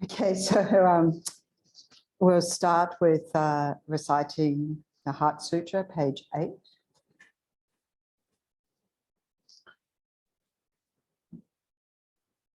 Okay, so we'll start with reciting the Heart Sutra, page 8.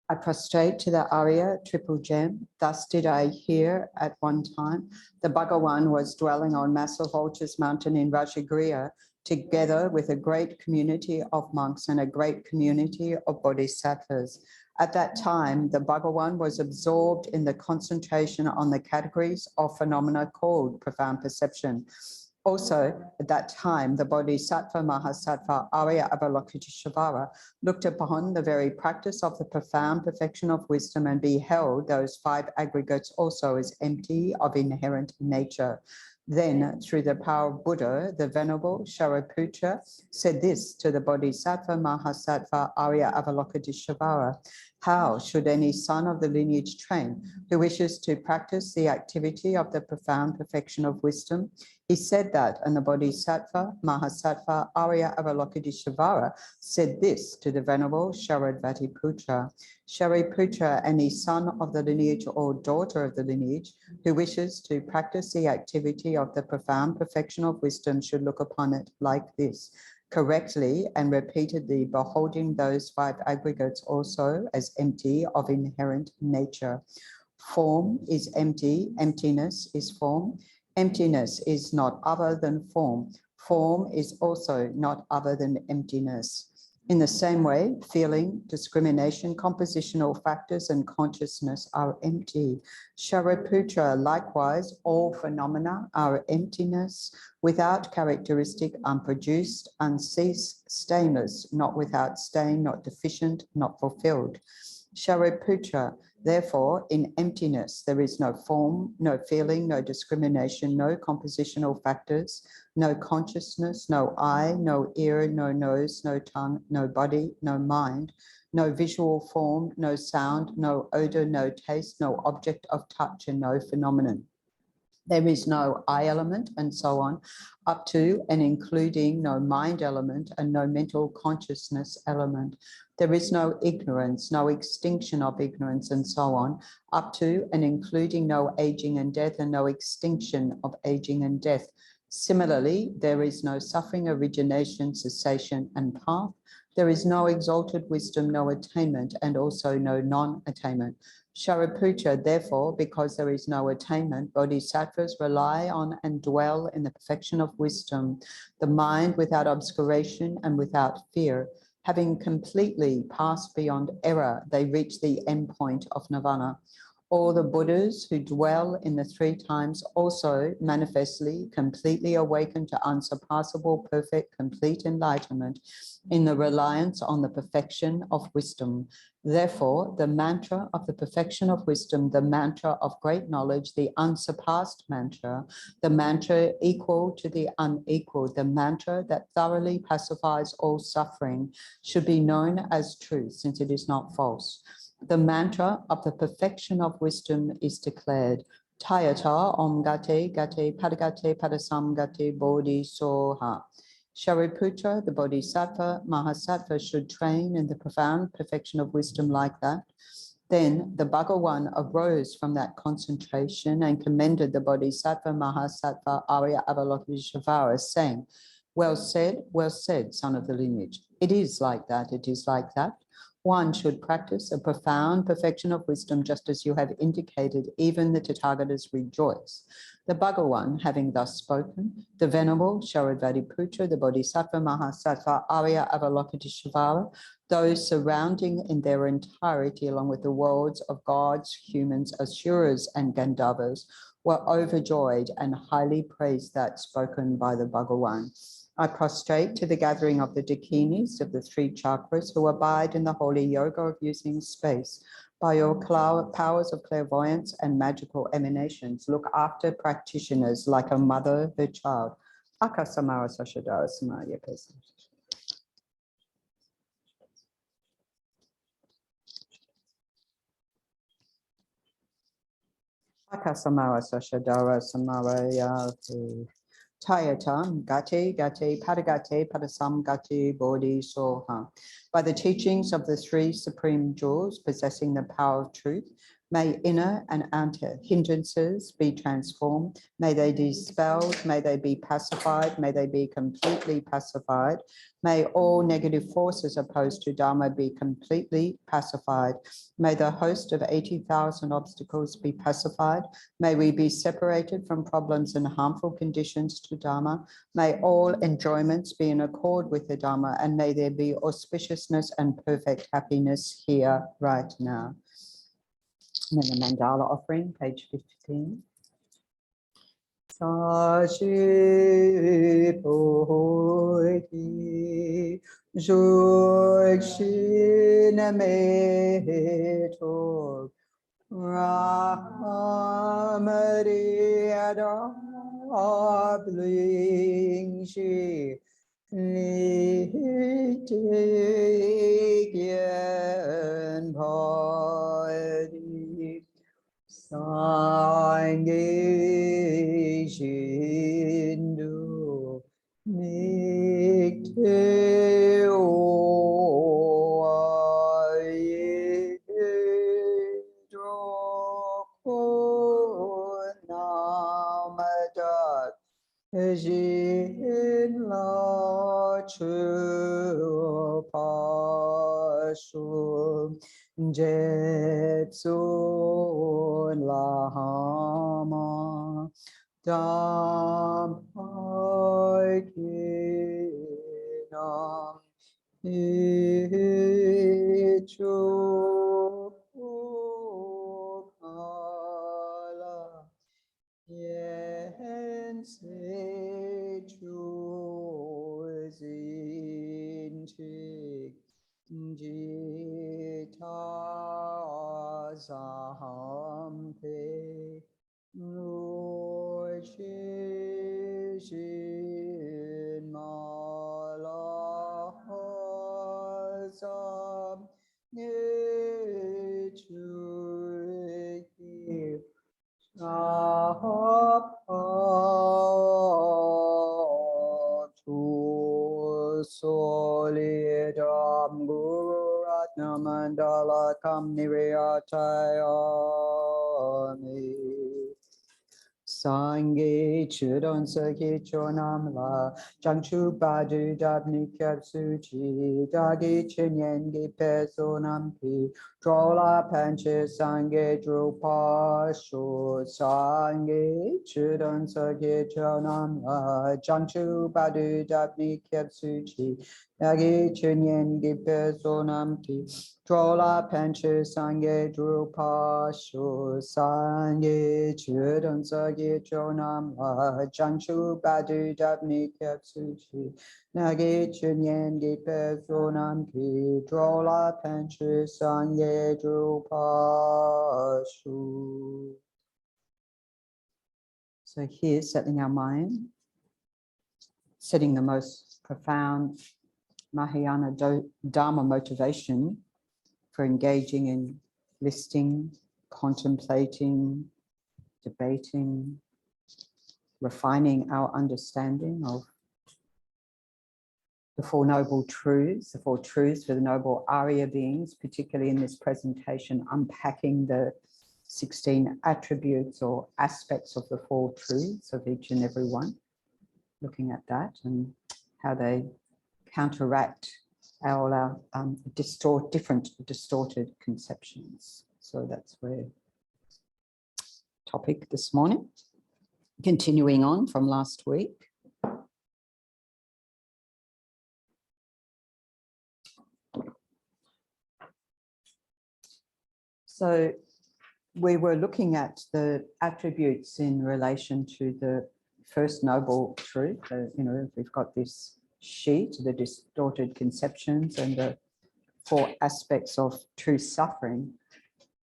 I prostrate to the Arya triple gem. Thus did I hear at one time. The Bhagawan was dwelling on Massive Vultures Mountain in Rajagriha, together with a great community of monks and a great community of bodhisattvas. At that time, the Bhagawan was absorbed in the concentration on the categories of phenomena called profound perception. Also, at that time, the Bodhisattva Mahasattva Arya Avalokiteshvara looked upon the very practice of the profound perfection of wisdom and beheld those 5 aggregates also as empty of inherent nature. Then, through the power of Buddha, the Venerable Shariputra said this to the Bodhisattva Mahasattva Arya Avalokiteshvara: how should any son of the lineage train who wishes to practice the activity of the profound perfection of wisdom? He said that, and the Bodhisattva Mahasattva Arya Avalokiteshvara said this to the Venerable Shariputra: Shariputra, any son of the lineage or daughter of the lineage who wishes to practice the activity of the profound perfection of wisdom should look upon it like this, correctly and repeatedly beholding those 5 aggregates also as empty of inherent nature. Form is empty, emptiness is form. Emptiness is not other than form. Form is also not other than emptiness. In the same way, feeling, discrimination, compositional factors, and consciousness are empty. Shariputra, likewise, all phenomena are emptiness, without characteristic, unproduced, unceased, stainless, not without stain, not deficient, not fulfilled. Shariputra, therefore, in emptiness, there is no form, no feeling, no discrimination, no compositional factors, no consciousness, no eye, no ear, no nose, no tongue, no body, no mind, no visual form, no sound, no odor, no taste, no object of touch, and no phenomenon. There is no I element, and so on, up to and including no mind element and no mental consciousness element. There is no ignorance, no extinction of ignorance, and so on, up to and including no aging and death and no extinction of aging and death. Similarly, there is no suffering, origination, cessation, and path. There is no exalted wisdom, no attainment, and also no non-attainment. Shariputra, therefore, because there is no attainment, bodhisattvas rely on and dwell in the perfection of wisdom, the mind without obscuration and without fear. Having completely passed beyond error, they reach the end point of nirvana. All the Buddhas who dwell in the 3 times also manifestly, completely awaken to unsurpassable, perfect, complete enlightenment in the reliance on the perfection of wisdom. Therefore, the mantra of the perfection of wisdom, the mantra of great knowledge, the unsurpassed mantra, the mantra equal to the unequal, the mantra that thoroughly pacifies all suffering, should be known as truth, since it is not false. The mantra of the perfection of wisdom is declared: Tayata Om Gate Gate Padagate Padasam Gate Bodhi Soha. Shariputra, the Bodhisattva Mahasattva, should train in the profound perfection of wisdom like that. Then the Bhagawan arose from that concentration and commended the Bodhisattva Mahasattva Arya Avalokiteshvara, saying, well said, son of the lineage. It is like that, it is like that. One should practice a profound perfection of wisdom, just as you have indicated, even the Tathagatas rejoice. The Bhagawan, having thus spoken, the Venerable Shariputra, the Bodhisattva Mahasattva Arya Avalokiteshvara, those surrounding in their entirety, along with the worlds of gods, humans, asuras, and Gandharvas, were overjoyed and highly praised that spoken by the Bhagawan. I prostrate to the gathering of the Dakinis of the 3 chakras who abide in the holy yoga of using space. By your powers of clairvoyance and magical emanations, look after practitioners like a mother her child. Akasamara Sashadara Samaya Pesa. Akasamara Sashadara Samaya. Tayatam Gate Gate Padagate Padasam Gate Bodhi Soha. By the teachings of the three supreme jewels possessing the power of truth, may inner and outer hindrances be transformed. May they be dispelled. May they be pacified. May they be completely pacified. May all negative forces opposed to Dharma be completely pacified. May the host of 80,000 obstacles be pacified. May we be separated from problems and harmful conditions to Dharma. May all enjoyments be in accord with the Dharma, and may there be auspiciousness and perfect happiness here right now. And then the mandala offering, page 15. Sashi Poiki Jokshina Meto Rahamari Adabling Shi Nitiyan Bhadi Sange Shindu Nikte Namadat Jin La Chu Pashu Jetsun Lahama Dampai Kinam Ichu Kala Yen Se Chu Zintik Jita Zahampe Rojishin Malahazam Nichuriki Solidam Guru Ratna Mandala Kam Niriyatayami Sange Chudon Saki Chonamla Jangchu Badu Dabni Kapsuchi Dagi Chinyengi Pesonampi Drola Panche Sange Drupa Shu Sange Chudon Saki Chonamla Jangchu Badu Dabni Kapsuchi Dagi Chinyengi Pesonampi Drola Panche Sange Drupa Shu Sange Chudon Sagi Chonam Jangshu Badu Dabni Kapsuchi Nagi Chunyen Gipe Sonam Ki Drola Panche Sange Drupa Shu. So here, settling our mind, setting the most profound Mahayana Dharma motivation for engaging in listening, contemplating, debating, refining our understanding of the Four Noble Truths, the Four Truths for the Noble Arya beings, particularly in this presentation, unpacking the 16 attributes or aspects of the Four Truths of each and every one, looking at that and how they counteract our different distorted conceptions. So that's where topic this morning. Continuing on from last week. So we were looking at the attributes in relation to the first noble truth. We've got this sheet, the distorted conceptions and the four aspects of true suffering.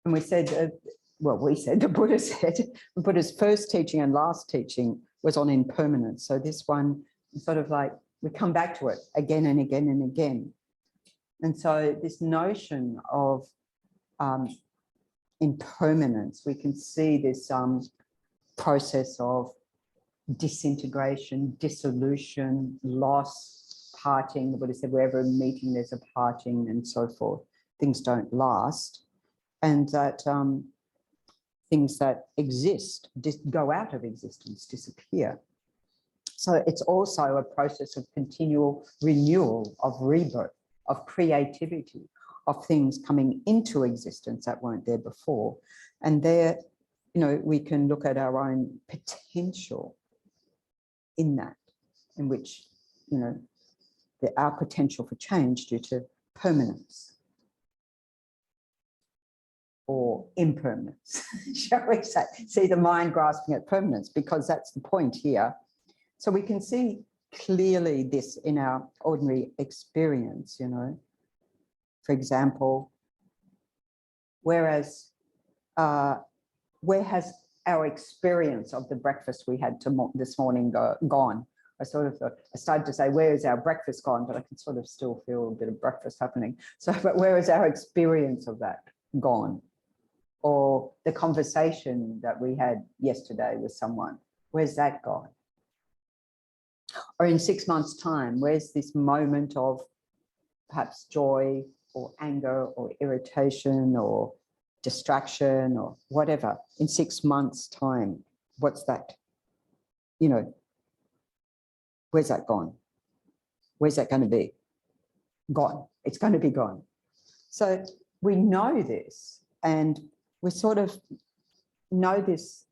And we said, the Buddha said, the Buddha's first teaching and last teaching was on impermanence. So this one is sort of like, we come back to it again and again and again. And so this notion of impermanence, we can see this process of disintegration, dissolution, loss, parting. The Buddha said, wherever a meeting, there's a parting, and so forth. Things don't last. And that things that exist go out of existence, disappear. So it's also a process of continual renewal, of rebirth, of creativity, of things coming into existence that weren't there before. And there, you know, we can look at our own potential in that, in which, you know, our potential for change due to permanence or impermanence, shall we say. See the mind grasping at permanence, because that's the point here. So we can see clearly this in our ordinary experience, you know. For example, where has our experience of the breakfast we had this morning gone? I started to say, where is our breakfast gone? But I can sort of still feel a bit of breakfast happening. So, but where is our experience of that gone? Or the conversation that we had yesterday with someone, where's that gone? Or in 6 months' time, where's this moment of perhaps joy or anger or irritation or distraction or whatever? In 6 months' time, what's that? You know, where's that gone? Where's that going to be? Gone. It's going to be gone. So we know this, and we sort of know this,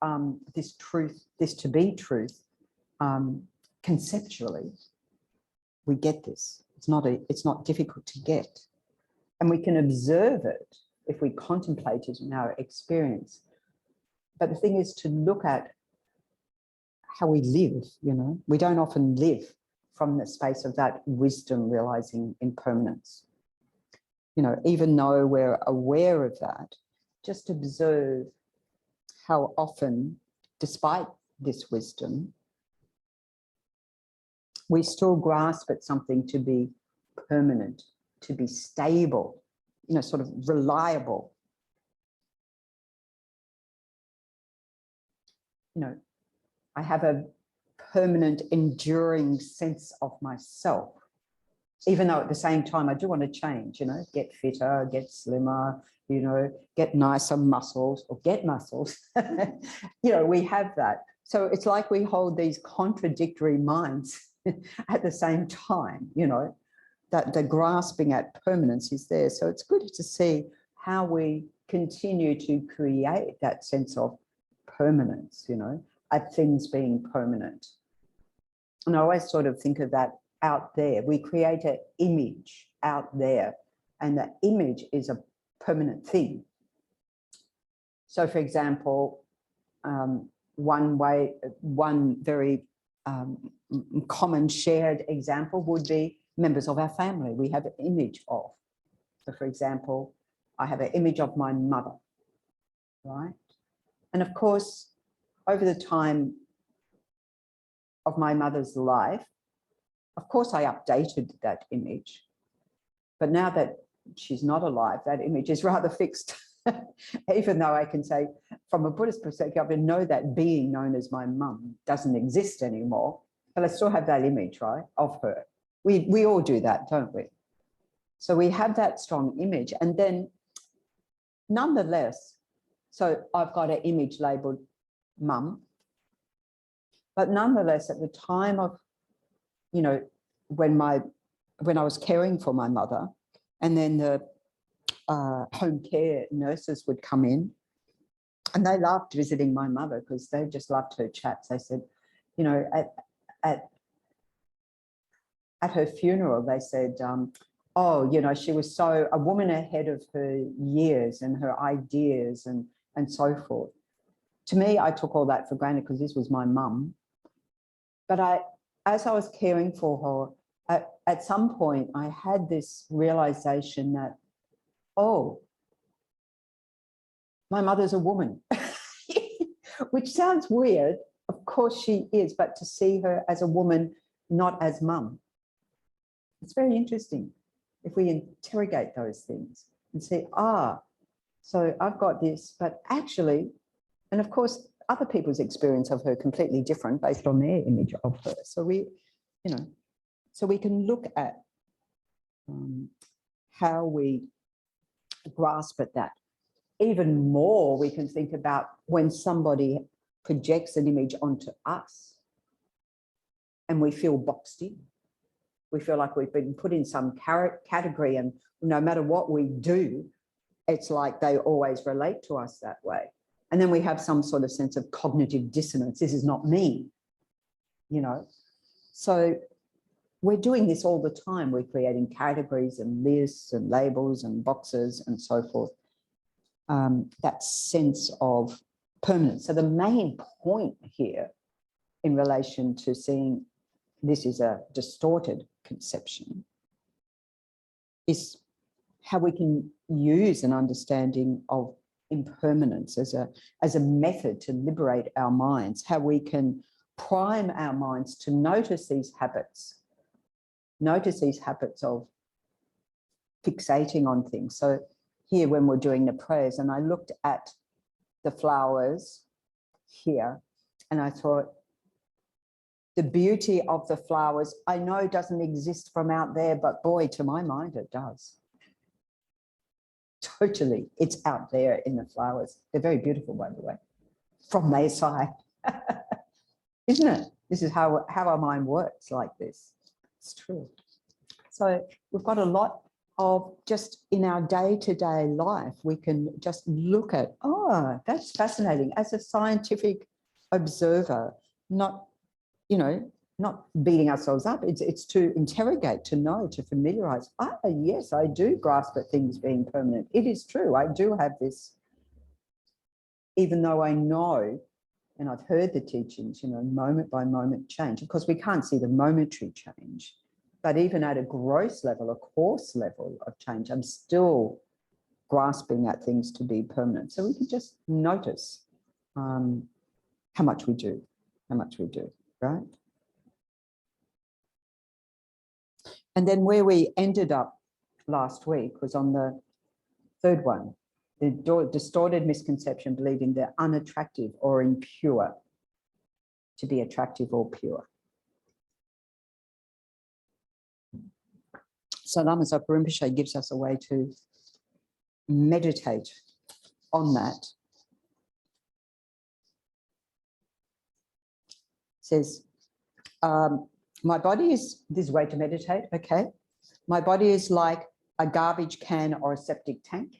this truth, this to be truth, conceptually. We get this. It's not difficult to get, and we can observe it if we contemplate it in our experience. But the thing is to look at how we live. You know, we don't often live from the space of that wisdom, realizing impermanence. You know, even though we're aware of that, just observe how often, despite this wisdom, we still grasp at something to be permanent, to be stable, you know, sort of reliable. You know, I have a permanent, enduring sense of myself, even though at the same time I do want to change, you know, get fitter, get slimmer, you know, get nicer muscles or get muscles. You know, we have that. So it's like we hold these contradictory minds at the same time, you know, that the grasping at permanence is there. So it's good to see how we continue to create that sense of permanence, you know, at things being permanent. And I always sort of think of that out there. We create an image out there, and that image is a permanent thing. So, for example, one very common shared example would be members of our family we have an image of. So, for example, I have an image of my mother, right? And of course, over the time of my mother's life, of course, I updated that image. But now that she's not alive, that image is rather fixed. Even though I can say, from a Buddhist perspective, I know that being known as my mum doesn't exist anymore, but I still have that image, right, of her. We all do that, don't we? So we have that strong image. And then nonetheless, so I've got an image labeled mum, but nonetheless, at the time of, you know, when I was caring for my mother, and then the home care nurses would come in, and they loved visiting my mother because they just loved her chats. They said, you know, at her funeral, they said, oh, you know, she was so a woman ahead of her years and her ideas and so forth. To me, I took all that for granted because this was my mum. But as I was caring for her, at some point, I had this realization that, oh, my mother's a woman, which sounds weird. Of course she is, but to see her as a woman, not as mum. It's very interesting if we interrogate those things and say, so I've got this, but actually, and of course, other people's experience of her completely different based on their image of her. So we, you know, so we can look at how we grasp at that. Even more, we can think about when somebody projects an image onto us and we feel boxed in. We feel like we've been put in some category, and no matter what we do, it's like they always relate to us that way. And then we have some sort of sense of cognitive dissonance. This is not me, you know. So we're doing this all the time. We're creating categories and lists and labels and boxes and so forth. That sense of permanence. So the main point here in relation to seeing this is a distorted conception is how we can use an understanding of impermanence as a method to liberate our minds, how we can prime our minds to notice these habits of fixating on things. So here, when we're doing the prayers, and I looked at the flowers here, and I thought, the beauty of the flowers, I know doesn't exist from out there, but boy, to my mind, it does. Totally, it's out there in the flowers. They're very beautiful, by the way, from their side. Isn't it? This is how our mind works, like this. It's true. So we've got a lot of just in our day-to-day life, we can just look at, oh, that's fascinating. As a scientific observer, not, you know, not beating ourselves up. It's to interrogate, to know, to familiarize. Ah, yes, I do grasp at things being permanent. It is true. I do have this, even though I know, and I've heard the teachings, you know, moment by moment change. Of course, we can't see the momentary change, but even at a gross level, a coarse level of change, I'm still grasping at things to be permanent. So we can just notice how much we do, right? And then where we ended up last week was on the third one, the distorted misconception, believing they're unattractive or impure, to be attractive or pure. So Lama Zopa Rinpoche gives us a way to meditate on that. Says, my body is, this is a way to meditate, okay? My body is like a garbage can or a septic tank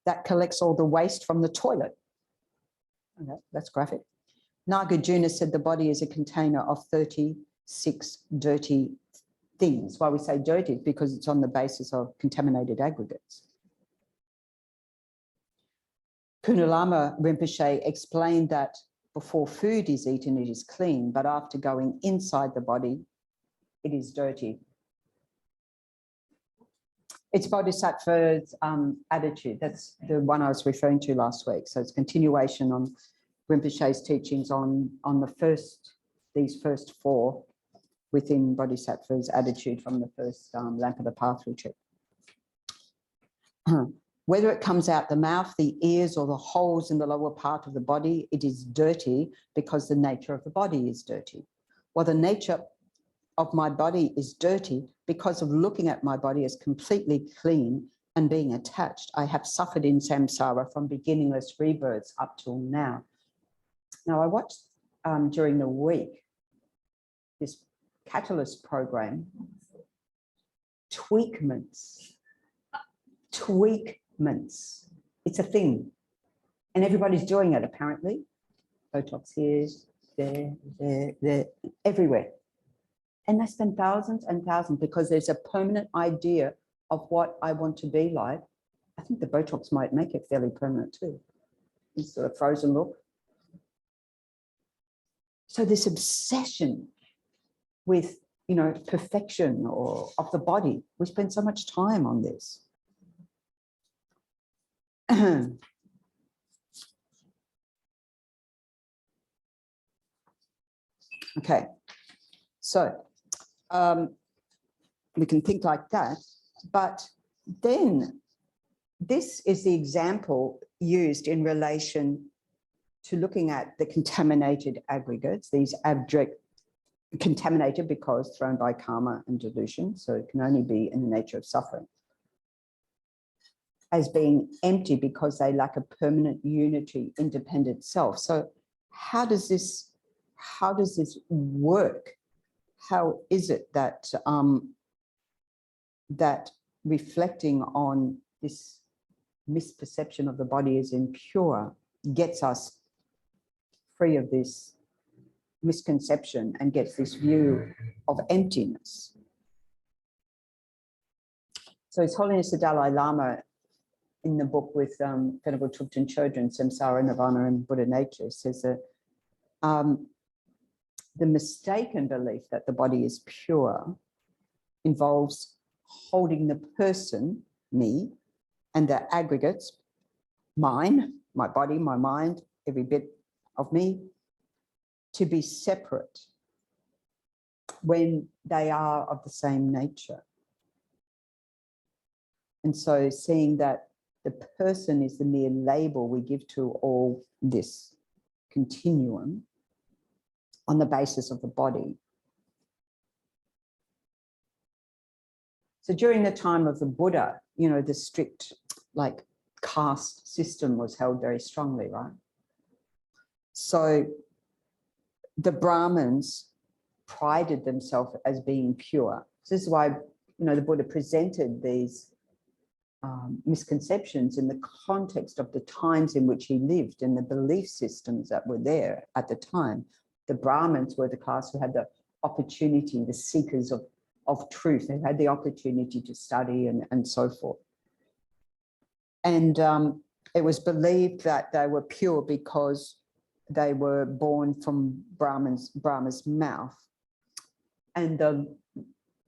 that collects all the waste from the toilet. Okay, that's graphic. Nagarjuna said the body is a container of 36 dirty things. Why we say dirty? Because it's on the basis of contaminated aggregates. Kunalama Rinpoche explained that before food is eaten, it is clean, but after going inside the body, it is dirty. It's Bodhisattva's attitude. That's the one I was referring to last week. So it's continuation on Rinpoche's teachings on these first four within Bodhisattva's attitude from the first Lamp of the Path retreat. Whether it comes out the mouth, the ears, or the holes in the lower part of the body, it is dirty because the nature of the body is dirty. Well, the nature of my body is dirty because of looking at my body as completely clean and being attached. I have suffered in samsara from beginningless rebirths up till now. Now, I watched during the week this Catalyst program, tweakments. It's a thing. And everybody's doing it, apparently. Botox here, there, everywhere. And they spend thousands and thousands because there's a permanent idea of what I want to be like. I think the Botox might make it fairly permanent too. This sort of frozen look. So this obsession with, you know, perfection or of the body, we spend so much time on this. Okay, so we can think like that, but then this is the example used in relation to looking at the contaminated aggregates, these abject, contaminated because thrown by karma and delusion, so it can only be in the nature of suffering, as being empty because they lack a permanent unity, independent self. So how does this work? How is it that that reflecting on this misperception of the body as impure gets us free of this misconception and gets this view of emptiness? So His Holiness the Dalai Lama, in the book with Venerable Thubten Chokyi, Samsara, Nirvana and Buddha Nature, says that the mistaken belief that the body is pure involves holding the person, me, and the aggregates, mine, my body, my mind, every bit of me, to be separate when they are of the same nature. And so seeing that the person is the mere label we give to all this continuum on the basis of the body. So during the time of the Buddha, you know, the strict like caste system was held very strongly, right? So the Brahmins prided themselves as being pure. So this is why, you know, the Buddha presented these misconceptions in the context of the times in which he lived and the belief systems that were there at the time. The Brahmins were the class who had the opportunity, the seekers of truth. They had the opportunity to study and so forth. And it was believed that they were pure because they were born from Brahma's mouth. And the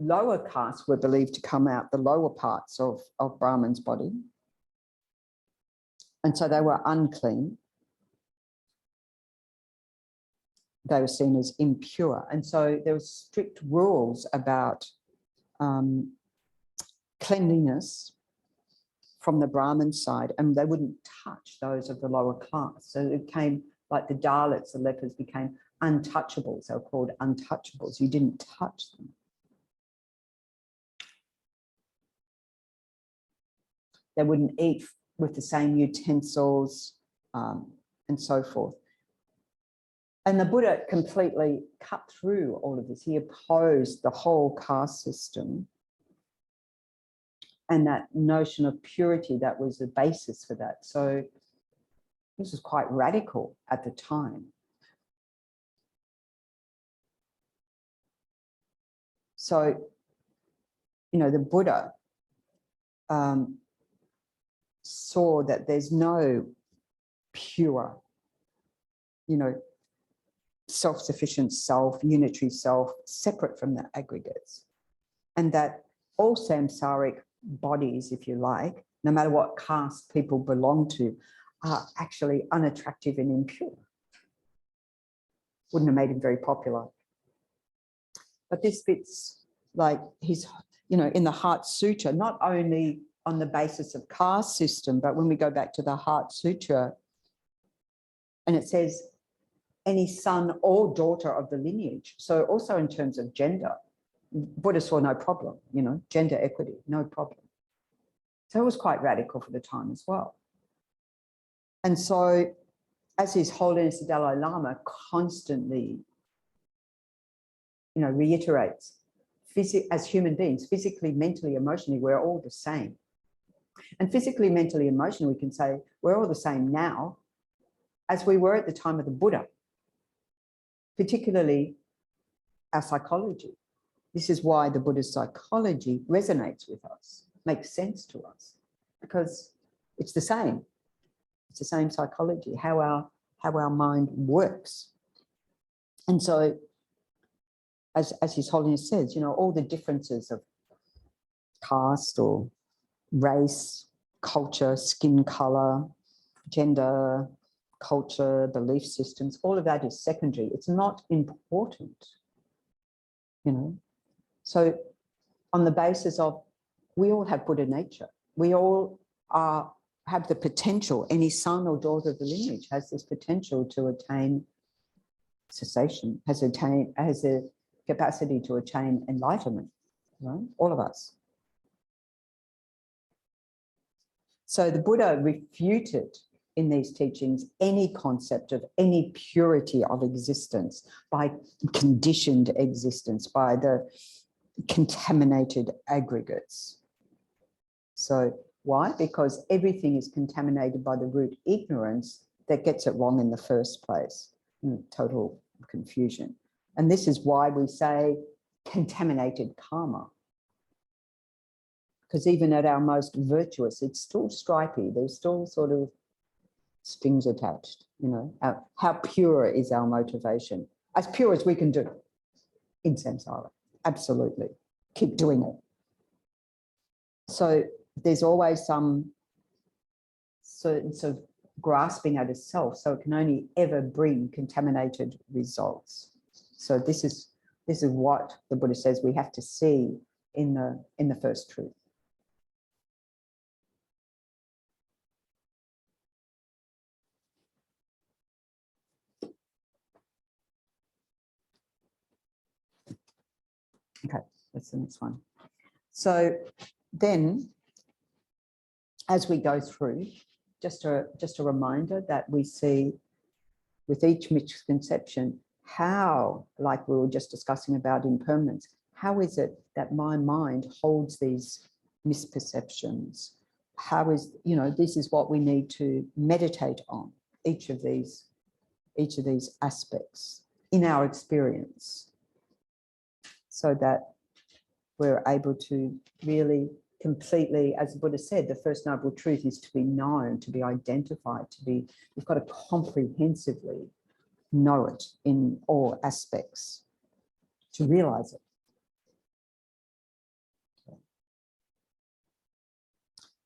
lower castes were believed to come out the lower parts of Brahman's body. And so they were unclean. They were seen as impure. And so there were strict rules about cleanliness from the Brahmin side, and they wouldn't touch those of the lower class. So it became like the Dalits, the lepers became untouchables. They were called untouchables. You didn't touch them. They wouldn't eat with the same utensils and so forth. And the Buddha completely cut through all of this. He opposed the whole caste system and that notion of purity that was the basis for that. So this was quite radical at the time. So, you know, the Buddha saw that there's no pure, you know, self-sufficient self, unitary self, separate from the aggregates. And that all samsaric bodies, if you like, no matter what caste people belong to, are actually unattractive and impure. Wouldn't have made him very popular. But this fits like his, you know, in the Heart Sutra, not only on the basis of caste system, but when we go back to the Heart Sutra, and it says, any son or daughter of the lineage. So also in terms of gender, Buddha saw no problem, you know, gender equity, no problem. So it was quite radical for the time as well. And so as His Holiness the Dalai Lama constantly, you know, reiterates, as human beings, physically, mentally, emotionally, we're all the same. And physically, mentally, emotionally, we can say we're all the same now as we were at the time of the Buddha. Particularly our psychology. This is why the Buddha's psychology resonates with us, makes sense to us, because it's the same. It's the same psychology, how our mind works. And so, as His Holiness says, you know, all the differences of caste or race, culture, skin color, gender, culture, belief systems, all of that is secondary. It's not important, you know. So on the basis of we all have Buddha nature, we all have the potential, any son or daughter of the lineage has this potential to attain cessation, has a capacity to attain enlightenment, right? All of us. So the Buddha refuted in these teachings any concept of any purity of existence by conditioned existence, by the contaminated aggregates. So why? Because everything is contaminated by the root ignorance that gets it wrong in the first place. Total confusion. And this is why we say contaminated karma. Because even at our most virtuous, it's still stripy. There's still sort of strings attached, you know. How pure is our motivation? As pure as we can do in samsara. Absolutely. Keep doing it. So there's always some certain sort of grasping at a self, so it can only ever bring contaminated results. So this is what the Buddha says we have to see in the first truth. Okay, that's the next one. So then, as we go through, just a reminder that we see with each misconception how, like we were just discussing about impermanence, how is it that my mind holds these misperceptions? How is, you know, this is what we need to meditate on, each of these aspects in our experience, so that we're able to really completely, as the Buddha said, the first noble truth is to be known, to be identified, we've got to comprehensively know it in all aspects, to realize it.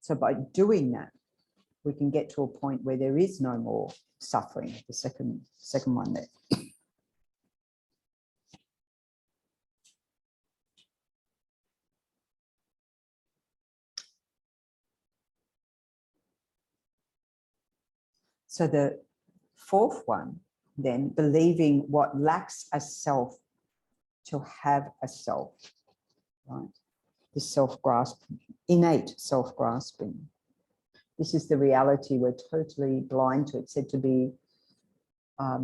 So by doing that, we can get to a point where there is no more suffering, the second one there. So the fourth one, then, believing what lacks a self to have a self, right? The self-grasping, innate self-grasping. This is the reality we're totally blind to. It's said to be, our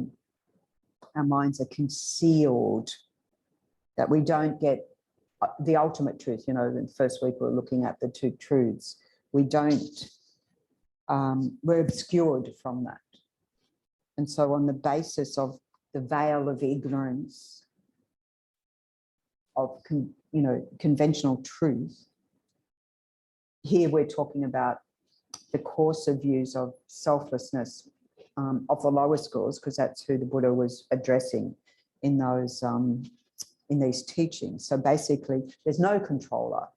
minds are concealed, that we don't get the ultimate truth. You know, in the first week we're looking at the two truths. We don't, we're obscured from that. And so on the basis of the veil of ignorance, of conventional truth, here we're talking about the coarser views of selflessness of the lower schools, because that's who the Buddha was addressing in those in these teachings. So basically, there's no controller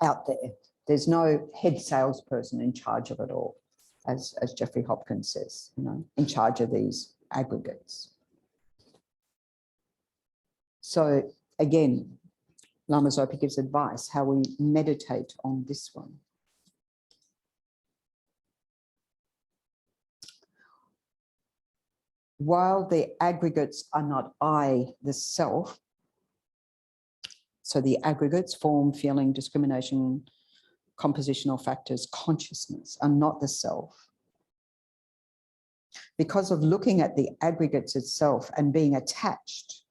out there. There's no head salesperson in charge of it all, as Jeffrey Hopkins says, you know, in charge of these aggregates. So again, Lama Zopa gives advice how we meditate on this one. While the aggregates are not I, the self, so the aggregates, form, feeling, discrimination, compositional factors, consciousness, are not the self. Because of looking at the aggregates itself and being attached,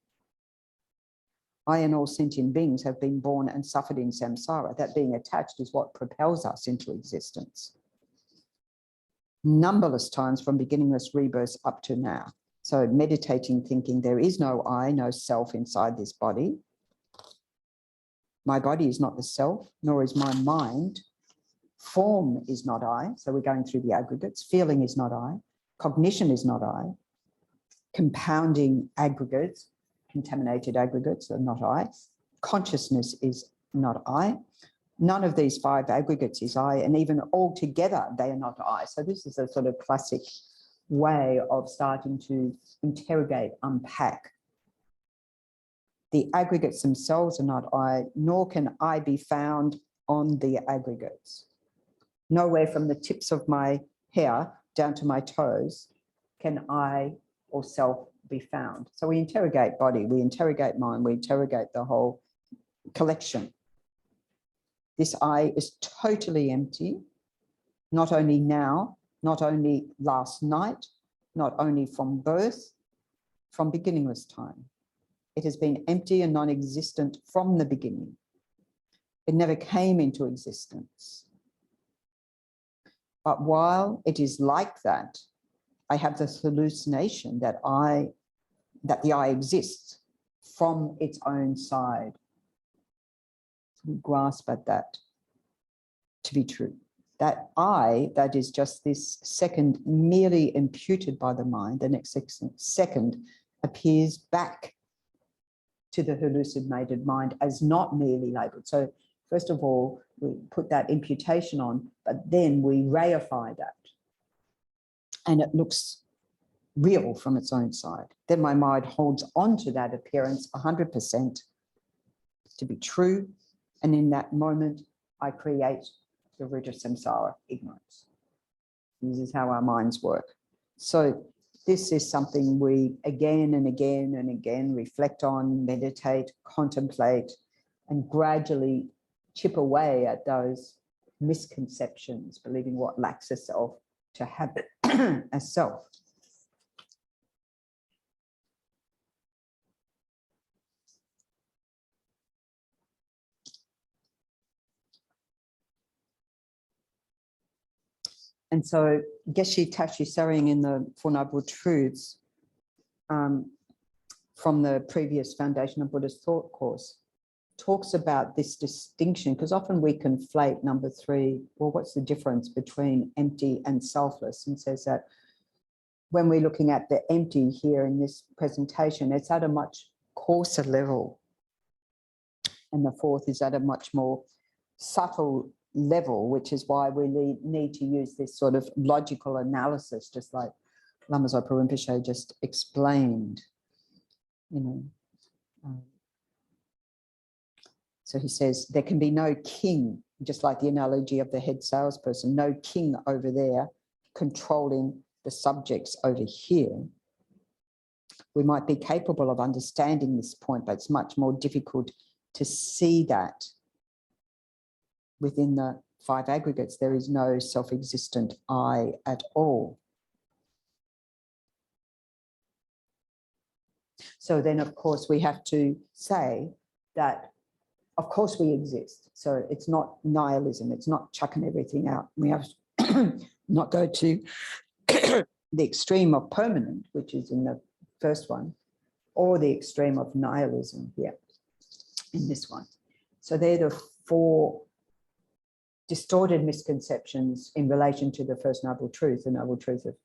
I and all sentient beings have been born and suffered in samsara. That being attached is what propels us into existence. Numberless times from beginningless rebirths up to now. So meditating, thinking there is no I, no self inside this body. My body is not the self, nor is my mind. Form is not I. So we're going through the aggregates. Feeling is not I. Cognition is not I. Compounding aggregates, contaminated aggregates are not I. Consciousness is not I. None of these five aggregates is I, and even all together, they are not I. So this is a sort of classic way of starting to interrogate, unpack. The aggregates themselves are not I, nor can I be found on the aggregates. Nowhere from the tips of my hair down to my toes can I or self be found. So we interrogate body, we interrogate mind, we interrogate the whole collection. This I is totally empty, not only now, not only last night, not only from birth, from beginningless time. It has been empty and non-existent from the beginning. It never came into existence. But while it is like that, I have this hallucination that the I exists from its own side. We grasp at that to be true. That I, that is just this second merely imputed by the mind, the next second appears back to the hallucinated mind as not merely labeled. So first of all, we put that imputation on, but then we reify that. And it looks real from its own side. Then my mind holds on to that appearance 100% to be true. And in that moment, I create the Raja Samsara, ignorance. This is how our minds work. So this is something we again and again and again reflect on, meditate, contemplate, and gradually chip away at those misconceptions, believing what lacks a self to have it as self. And so Geshe Tashi in the Four Noble Truths from the previous Foundation of Buddhist Thought course talks about this distinction, because often we conflate number 3, well, what's the difference between empty and selfless, and says that when we're looking at the empty here in this presentation, it's at a much coarser level. And the fourth is at a much more subtle level, which is why we need to use this sort of logical analysis, just like Lama Zopa Rinpoche just explained, you know. So he says there can be no king, just like the analogy of the head salesperson, no king over there controlling the subjects over here. We might be capable of understanding this point, but it's much more difficult to see that within the 5 aggregates. There is no self-existent I at all. So then, of course, we have to say that, of course, we exist. So it's not nihilism. It's not chucking everything out. We have to not go to the extreme of permanent, which is in the first one, or the extreme of nihilism here in this one. So they're the 4 distorted misconceptions in relation to the first noble truth, the noble truth of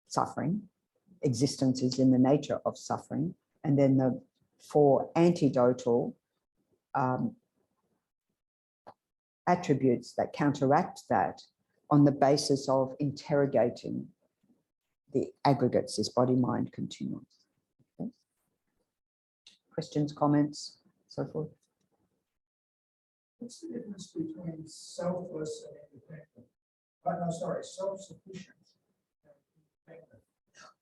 suffering. Existence is in the nature of suffering. And then the 4 antidotal attributes that counteract that on the basis of interrogating the aggregates, this body-mind continuum. Okay. Questions, comments, so forth? What's the difference between selfless and independent? No, sorry, self-sufficient and independent.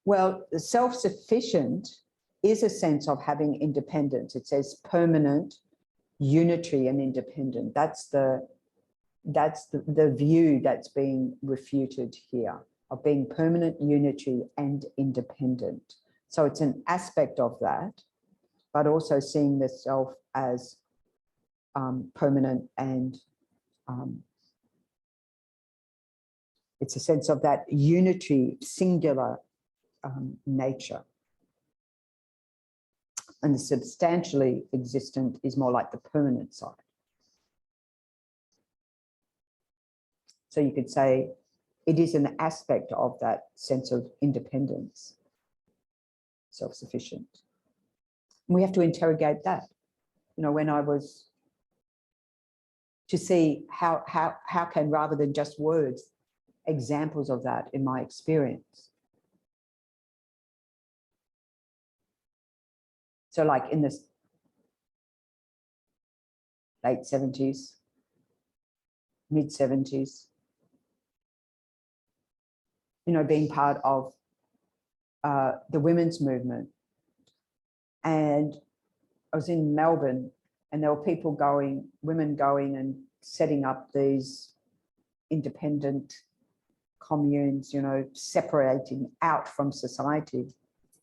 Well, self-sufficient is a sense of having independence. It says permanent, unitary, and independent. That's the view that's being refuted here, of being permanent, unitary, and independent. So it's an aspect of that, but also seeing the self as permanent, and it's a sense of that unitary, singular nature. And the substantially existent is more like the permanent side. So you could say it is an aspect of that sense of independence, self-sufficient. And we have to interrogate that. You know, when I was to see how can, rather than just words, examples of that in my experience. So like in the late 70s, mid 70s, you know, being part of the women's movement. And I was in Melbourne and there were people going, women going and setting up these independent communes, you know, separating out from society.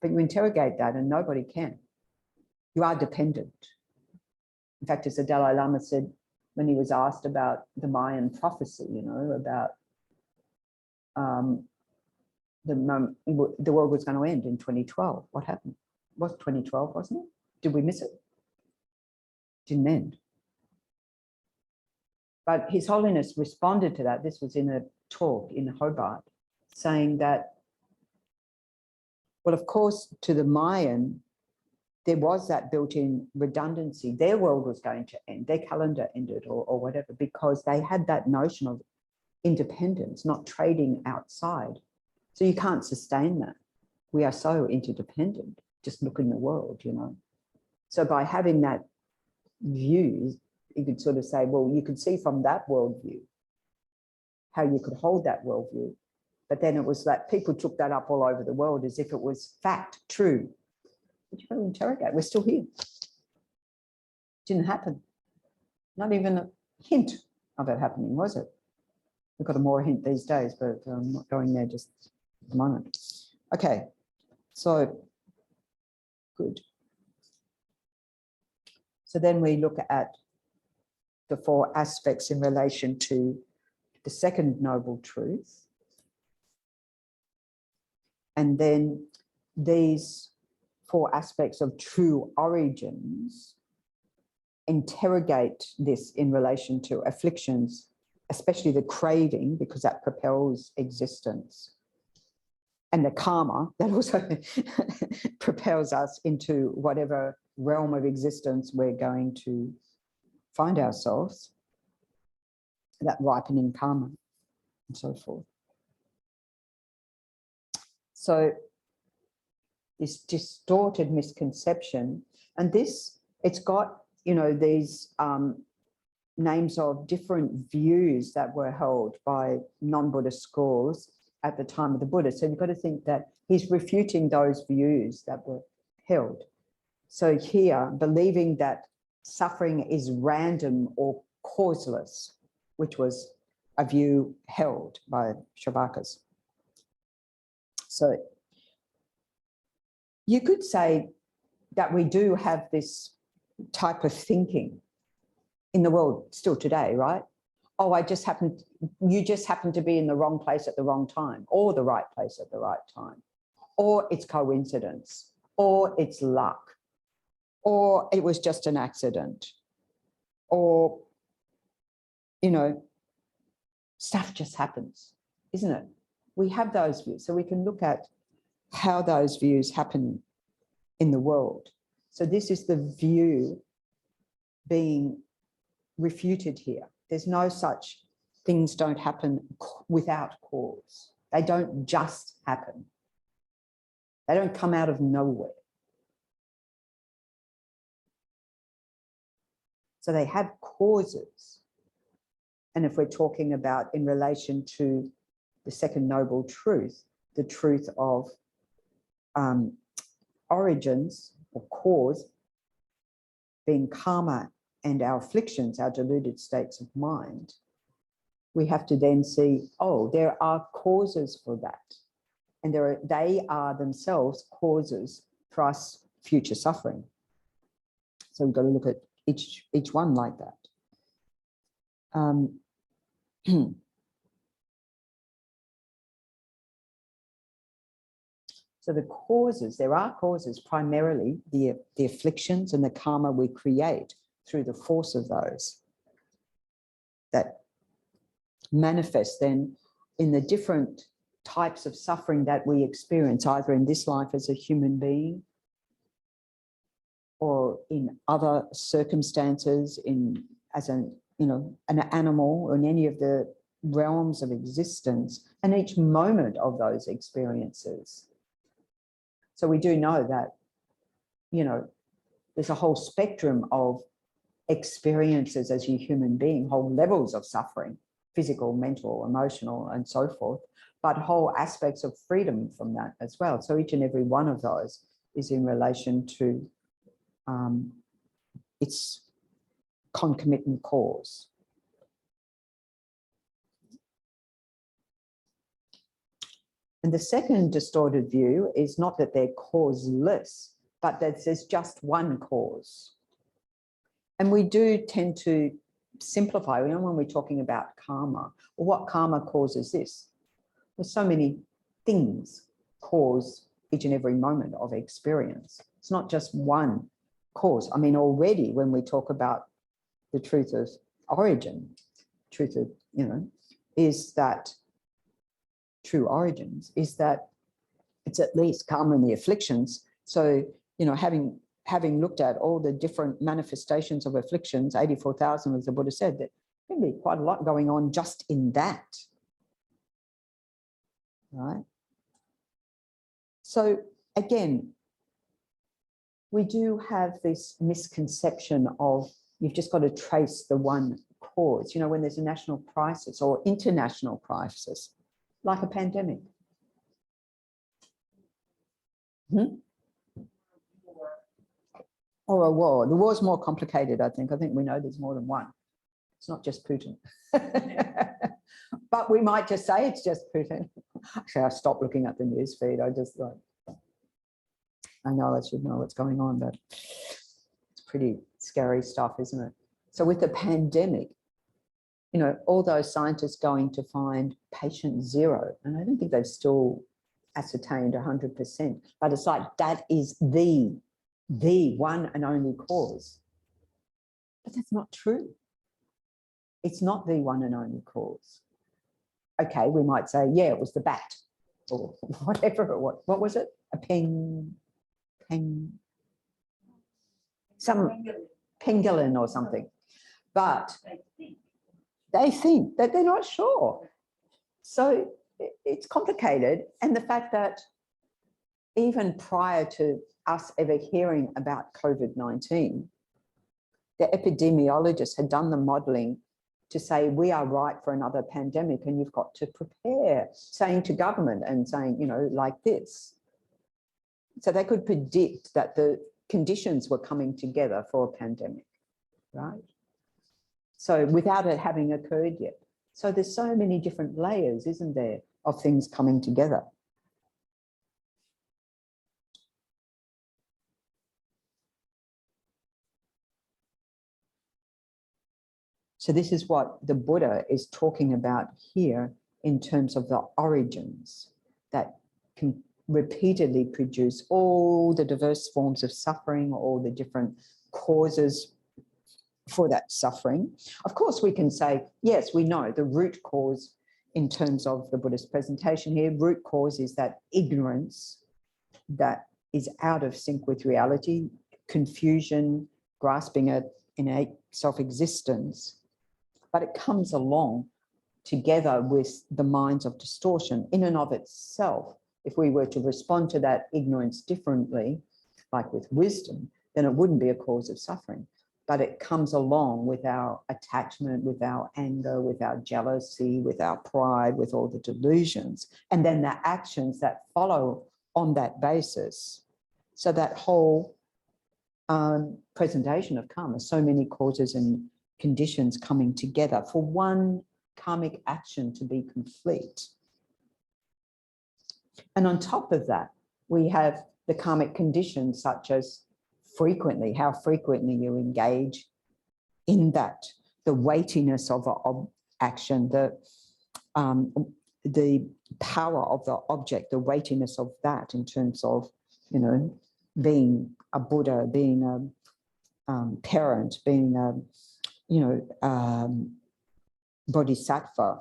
But you interrogate that and nobody can. You are dependent. In fact, as the Dalai Lama said when he was asked about the Mayan prophecy, you know, about the world was going to end in 2012. What happened? It was 2012, wasn't it? Did we miss it? Didn't end. But His Holiness responded to that. This was in a talk in Hobart, saying that, well, of course, to the Mayan, there was that built-in redundancy. Their world was going to end, their calendar ended or whatever, because they had that notion of independence, not trading outside. So you can't sustain that. We are so interdependent. Just look in the world, you know. So by having that view, you could sort of say, well, you could see from that worldview how you could hold that worldview. But then it was that people took that up all over the world as if it was fact, true. But you got to interrogate. We're still here. Didn't happen. Not even a hint of it happening, was it? We've got a more hint these days, but I'm not going there just at the moment. Okay, so good. So then we look at the four aspects in relation to the second noble truth. And then these four aspects of true origins interrogate this in relation to afflictions, especially the craving, because that propels existence. And the karma, that also propels us into whatever realm of existence we're going to find ourselves, that ripening karma and so forth. So this distorted misconception, and this, it's got, you know, these names of different views that were held by non-Buddhist schools at the time of the Buddha. So you've got to think that he's refuting those views that were held. So here, believing that suffering is random or causeless, which was a view held by Shravakas. So you could say that we do have this type of thinking in the world still today, right? Oh, you just happen to be in the wrong place at the wrong time, or the right place at the right time, or it's coincidence, or it's luck, or it was just an accident, or, you know, stuff just happens, isn't it? We have those views, so we can look at how those views happen in the world. So this is the view being refuted here. There's no such things don't happen without cause. They don't just happen. They don't come out of nowhere. So they have causes. And if we're talking about in relation to the second noble truth, the truth of origins or cause being karma and our afflictions, our deluded states of mind, we have to then see, oh, there are causes for that. And they are themselves causes for us future suffering. So we've got to look at each one like that. So the causes, there are causes, primarily the afflictions and the karma we create through the force of those that manifest then in the different types of suffering that we experience, either in this life as a human being or in other circumstances, as an animal, or in any of the realms of existence, and each moment of those experiences. So we do know that, there's a whole spectrum of experiences as a human being, whole levels of suffering physical, mental, emotional, and so forth, but whole aspects of freedom from that as well. So each and every one of those is in relation to its concomitant cause. And the second distorted view is not that they're causeless, but that there's just one cause. And we do tend to simplify, you know, when we're talking about karma, or what karma causes this. There's so many things cause each and every moment of experience. It's not just one cause. I mean, already when we talk about the truth of origin, truth of, you know, is that true origins, is that it's at least karma and the afflictions. So, you know, having looked at all the different manifestations of afflictions, 84,000, as the Buddha said, that there can be quite a lot going on just in that. Right? So again, we do have this misconception of you've just got to trace the one cause. You know, when there's a national crisis or international crisis, like a pandemic. Or a war. The war's more complicated, I think. I think we know there's more than one. It's not just Putin. But we might just say it's just Putin. Actually, I stopped looking at the news feed. I just like, I know I should know what's going on, but it's pretty scary stuff, isn't it? So with the pandemic, you know, all those scientists going to find patient zero, and I don't think they've still ascertained 100%, but it's like that is the one and only cause. But that's not true. It's not the one and only cause. Okay, we might say, yeah, it was the bat or whatever it was. What was it? A some pangolin or something. But they think that they're not sure. So it's complicated. And the fact that even prior to us ever hearing about COVID-19, the epidemiologists had done the modelling to say we are ripe for another pandemic and you've got to prepare, saying to government and saying, you know, like this. So they could predict that the conditions were coming together for a pandemic, right? So without it having occurred yet. So there's so many different layers, isn't there, of things coming together. So this is what the Buddha is talking about here in terms of the origins that can repeatedly produce all the diverse forms of suffering, all the different causes for that suffering. Of course, we can say, yes, we know the root cause in terms of the Buddhist presentation here. Root cause is that ignorance that is out of sync with reality, confusion, grasping at innate self-existence. But it comes along together with the minds of distortion in and of itself. If we were to respond to that ignorance differently, like with wisdom, then it wouldn't be a cause of suffering. But it comes along with our attachment, with our anger, with our jealousy, with our pride, with all the delusions, and then the actions that follow on that basis. So that whole presentation of karma, so many causes and conditions coming together for one karmic action to be complete. And on top of that, we have the karmic conditions such as frequently, how frequently you engage in that, the weightiness of action, the power of the object, the weightiness of that in terms of, you know, being a Buddha, being a parent, being a, you know, bodhisattva,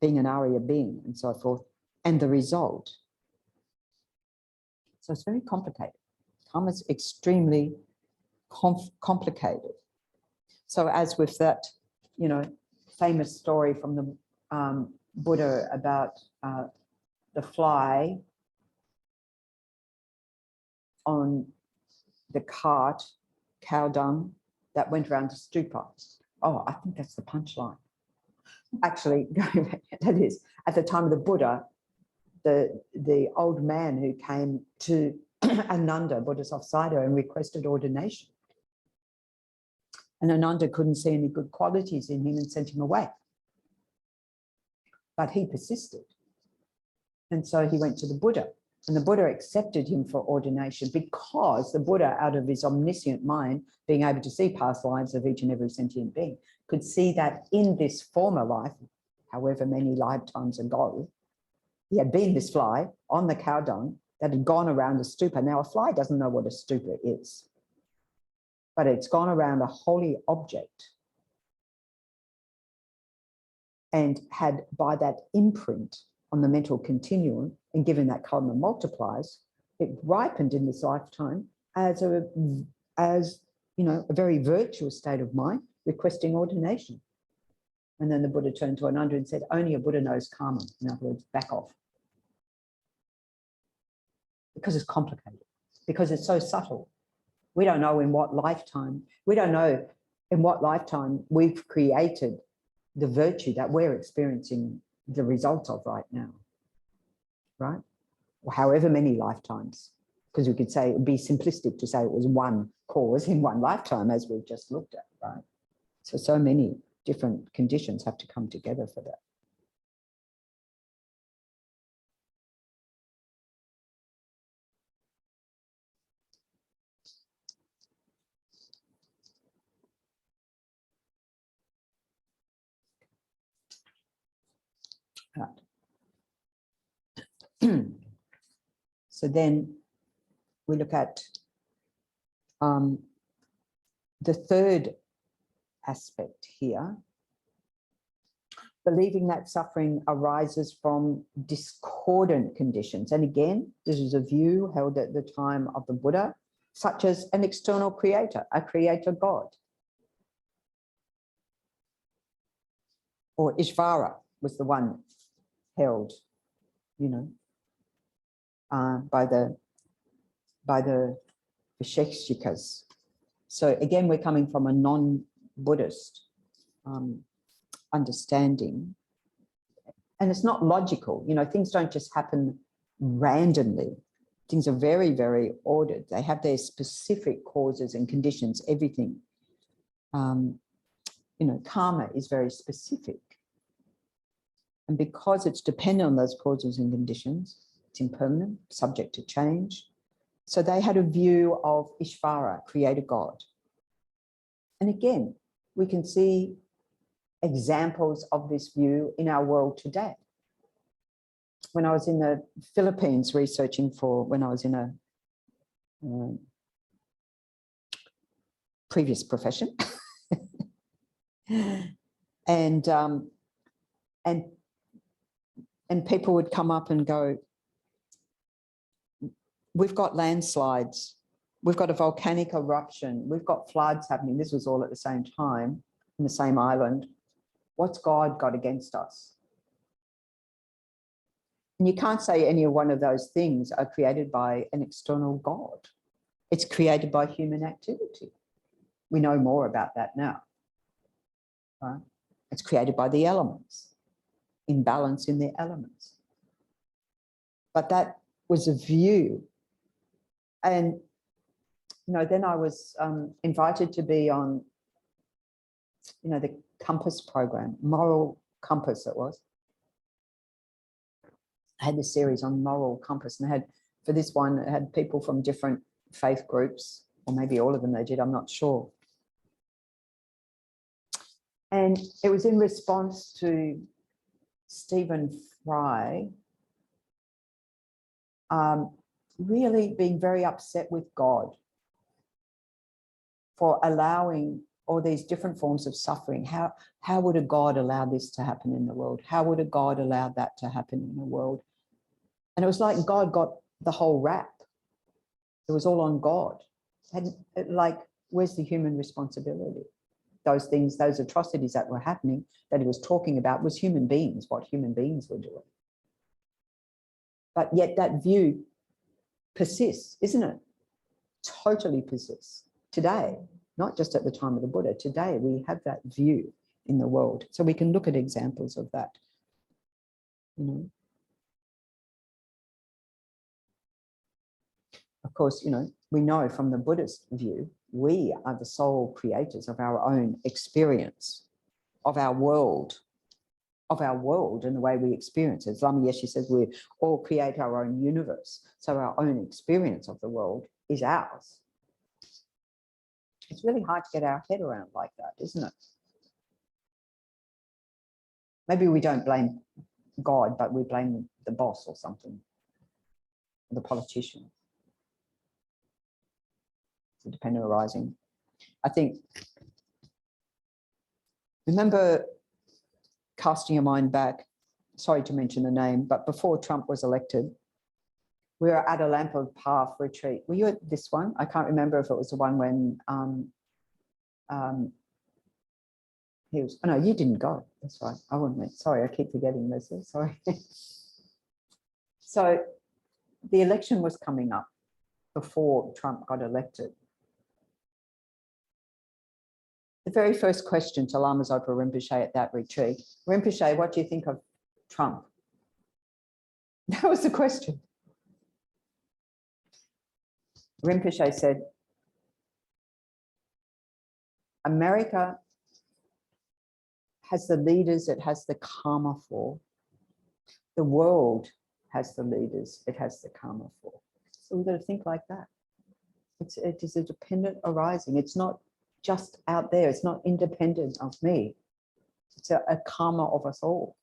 being an Arya being and so forth, and the result. So it's very complicated. Karma is extremely complicated. So as with that, you know, famous story from the Buddha about the fly on the cart, cow dung, that went around the stupa. Oh, I think that's the punchline. Actually, that is, at the time of the Buddha, the old man who came to Ananda, Bodhisattva Sayadaw, and requested ordination. And Ananda couldn't see any good qualities in him and sent him away. But he persisted. And so he went to the Buddha, and the Buddha accepted him for ordination because the Buddha, out of his omniscient mind, being able to see past lives of each and every sentient being, could see that in this former life, however many lifetimes ago, he had been this fly on the cow dung that had gone around a stupa. Now, a fly doesn't know what a stupa is, but it's gone around a holy object and had, by that imprint on the mental continuum, and given that karma multiplies, it ripened in this lifetime as a very virtuous state of mind, requesting ordination. And then the Buddha turned to Ananda and said, only a Buddha knows karma. In other words, back off. Because it's complicated, because it's so subtle. We don't know in what lifetime, we've created the virtue that we're experiencing the results of right now, right? Or however many lifetimes, because we could say it would be simplistic to say it was one cause in one lifetime, as we've just looked at, right? So many different conditions have to come together for that. Right. So then we look at the third aspect here, believing that suffering arises from discordant conditions. And again, this is a view held at the time of the Buddha, such as an external creator, a creator God. Or Ishvara was the one held, by the Vishekshikas. So again, we're coming from a non-Buddhist understanding, and it's not logical. Things don't just happen randomly. Things are very, very ordered. They have their specific causes and conditions. Everything, karma is very specific, and because it's dependent on those causes and conditions, it's impermanent, subject to change. So they had a view of Ishvara, creator God. And again, we can see examples of this view in our world today. When I was in the Philippines researching when I was in a previous profession, and people would come up and go, we've got landslides, we've got a volcanic eruption, we've got floods happening. This was all at the same time in the same island. What's God got against us? And you can't say any one of those things are created by an external God. It's created by human activity. We know more about that now. Right? It's created by the elements, imbalance in the elements. But that was a view. And then I was invited to be on, the Compass program, Moral Compass it was. I had this series on Moral Compass, and for this one, it had people from different faith groups, or maybe all of them they did, I'm not sure. And it was in response to Stephen Fry really being very upset with God for allowing all these different forms of suffering. How would a God allow this to happen in the world? How would a God allow that to happen in the world? And it was like God got the whole rap. It was all on God. And where's the human responsibility? Those things, those atrocities that were happening, that he was talking about, was human beings, what human beings were doing. But yet that view persists, isn't it? Totally persists. Today, not just at the time of the Buddha, today we have that view in the world. So we can look at examples of that, you know. Of course, you know, we know from the Buddhist view, we are the sole creators of our own experience, of our world and the way we experience it. Lama Yeshe says we all create our own universe. So our own experience of the world is ours. It's really hard to get our head around like that, isn't it? Maybe we don't blame God, but we blame the boss or something, the politician. The dependent arising. I think, remember casting your mind back, sorry to mention the name, but before Trump was elected, we were at a Lamp of Path retreat. Were you at this one? I can't remember if it was the one when he was, oh no, you didn't go. That's right. I went. Sorry, I keep forgetting, Leslie. Sorry. So the election was coming up before Trump got elected. The very first question to Lama Zopa Rinpoche at that retreat, Rinpoche, what do you think of Trump? That was the question. Rinpoche said, America has the leaders it has the karma for. The world has the leaders it has the karma for. So we've got to think like that. It is a dependent arising. It's not just out there. It's not independent of me. It's a karma of us all.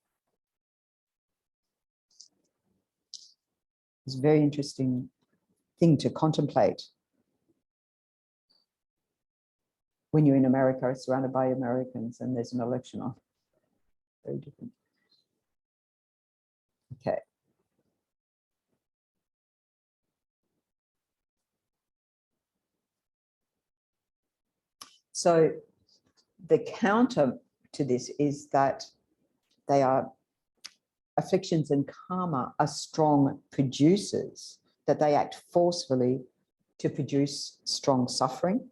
It's a very interesting thing to contemplate. When you're in America, surrounded by Americans, and there's an election on. Very different. Okay. So the counter to this is that they are afflictions and karma are strong producers, that they act forcefully to produce strong suffering.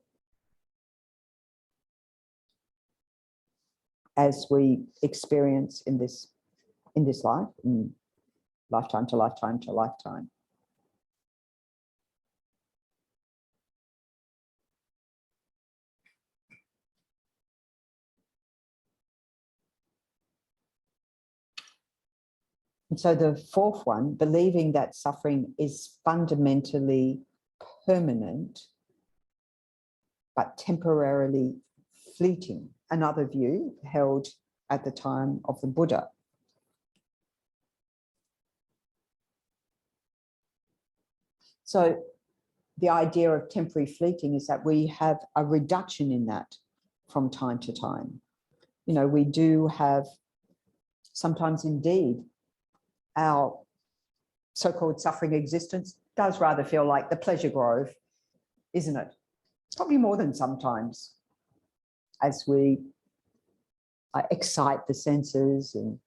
As we experience in this life, in lifetime to lifetime to lifetime. And so the fourth one, believing that suffering is fundamentally permanent, but temporarily fleeting. Another view held at the time of the Buddha. So the idea of temporary fleeting is that we have a reduction in that from time to time. You know, we do have sometimes indeed our so-called suffering existence does rather feel like the pleasure grove, isn't it? Probably more than sometimes, as we excite the senses and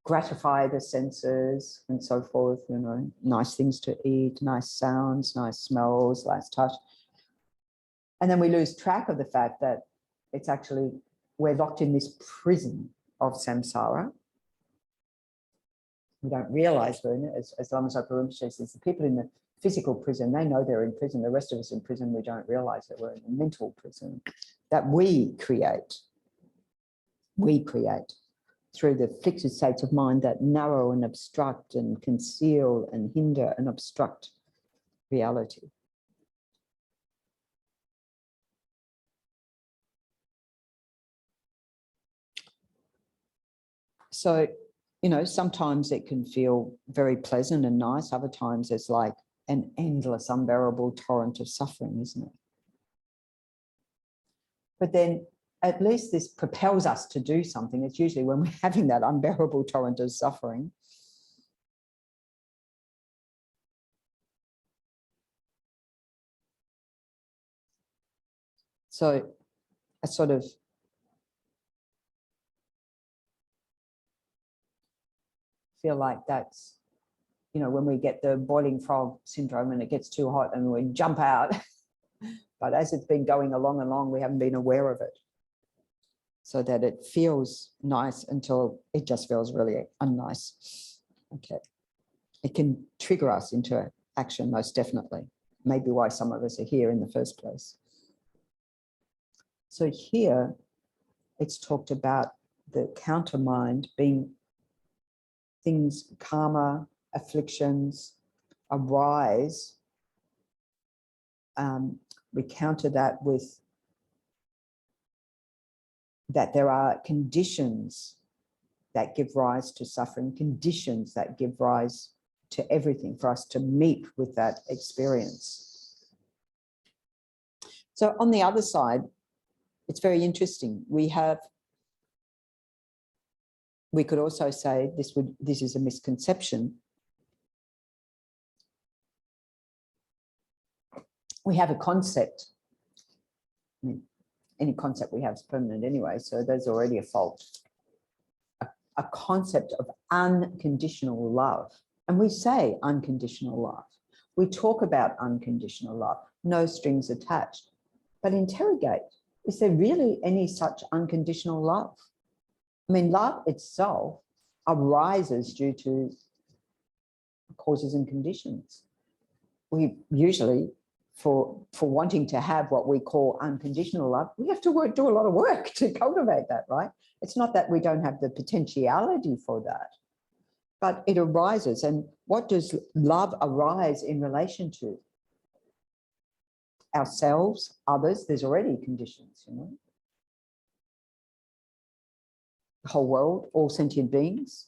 gratify the senses and so forth, you know, nice things to eat, nice sounds, nice smells, nice touch. And then we lose track of the fact that it's actually, we're locked in this prison of samsara. We don't realize we're in it, as Lama Zopa Rinpoche says, the people in the physical prison, they know they're in prison. The rest of us in prison, we don't realize that we're in a mental prison that we create. We create through the fixed states of mind that narrow and obstruct and conceal and hinder and obstruct reality. So, you know, sometimes it can feel very pleasant and nice. Other times it's like an endless, unbearable torrent of suffering, isn't it? But then at least this propels us to do something. It's usually when we're having that unbearable torrent of suffering. So I sort of feel like that's, you know, when we get the boiling frog syndrome and it gets too hot and we jump out. But as it's been going along, we haven't been aware of it. so that it feels nice until it just feels really unnice. Okay. It can trigger us into action, most definitely. Maybe why some of us are here in the first place. So here it's talked about the counter mind being things, karma, afflictions arise. We counter that with that there are conditions that give rise to suffering, conditions that give rise to everything for us to meet with that experience. So on the other side, it's very interesting. We could also say this is a misconception. We have a concept. I mean, any concept we have is permanent anyway, so there's already a fault. A concept of unconditional love. And we say unconditional love. We talk about unconditional love, no strings attached. But interrogate, is there really any such unconditional love? I mean, love itself arises due to causes and conditions. We usually, for wanting to have what we call unconditional love, we have to do a lot of work to cultivate that, right? It's not that we don't have the potentiality for that, but it arises. And what does love arise in relation to? Ourselves, others. There's already conditions, you know. The whole world, all sentient beings.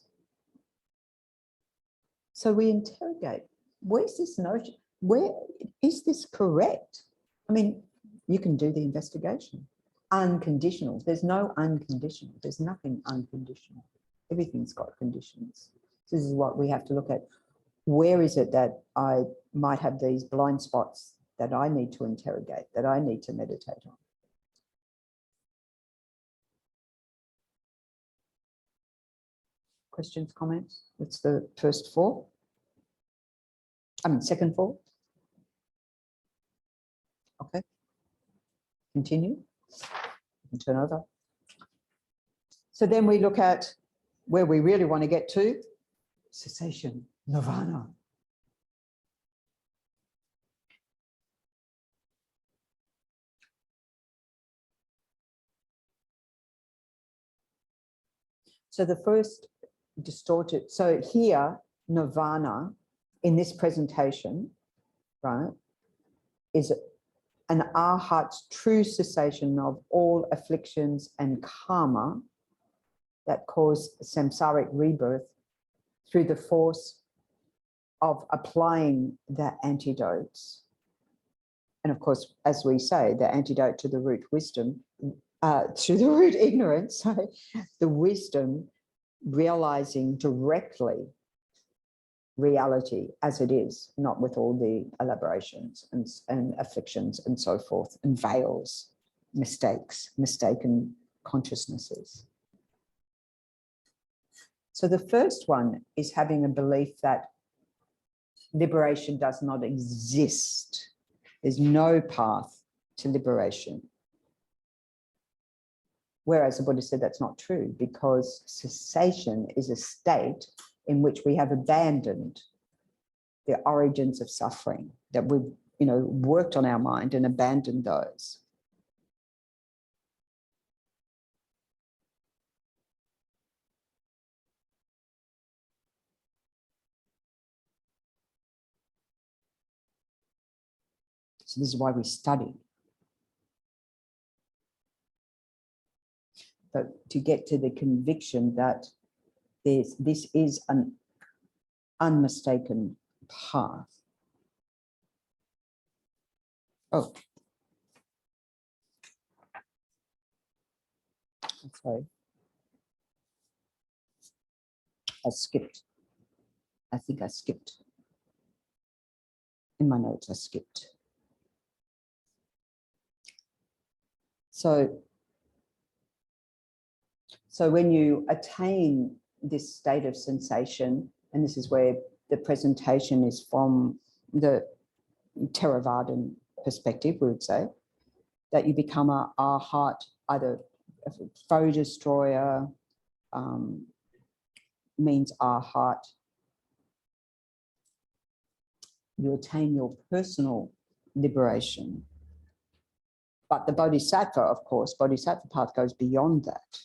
So we interrogate, where's this notion? Where is this correct? I mean, you can do the investigation. Unconditional. There's no unconditional. There's nothing unconditional. Everything's got conditions. This is what we have to look at. Where is it that I might have these blind spots that I need to interrogate, that I need to meditate on? Questions, comments? It's the first four. Second four. Okay. Continue. And turn over. So then we look at where we really want to get to, cessation, nirvana. So the first distorted, so here, nirvana, in this presentation, right, is an arhat's true cessation of all afflictions and karma that cause samsaric rebirth through the force of applying the antidotes. And of course, as we say, the antidote to the root wisdom, to the root ignorance, sorry, the wisdom realizing directly reality as it is, not with all the elaborations and afflictions and so forth, and veils, mistakes, mistaken consciousnesses. So the first one is having a belief that liberation does not exist. There's no path to liberation. Whereas the Buddha said that's not true, because cessation is a state in which we have abandoned the origins of suffering, that we've, worked on our mind and abandoned those. So this is why we study. But to get to the conviction that this is an unmistaken path. Oh. Sorry. I skipped. I think I skipped. In my notes, I skipped. So when you attain this state of sensation, and this is where the presentation is from the Theravadan perspective, we would say, that you become a heart, either foe destroyer, means arhat. You attain your personal liberation. But the bodhisattva, of course, bodhisattva path goes beyond that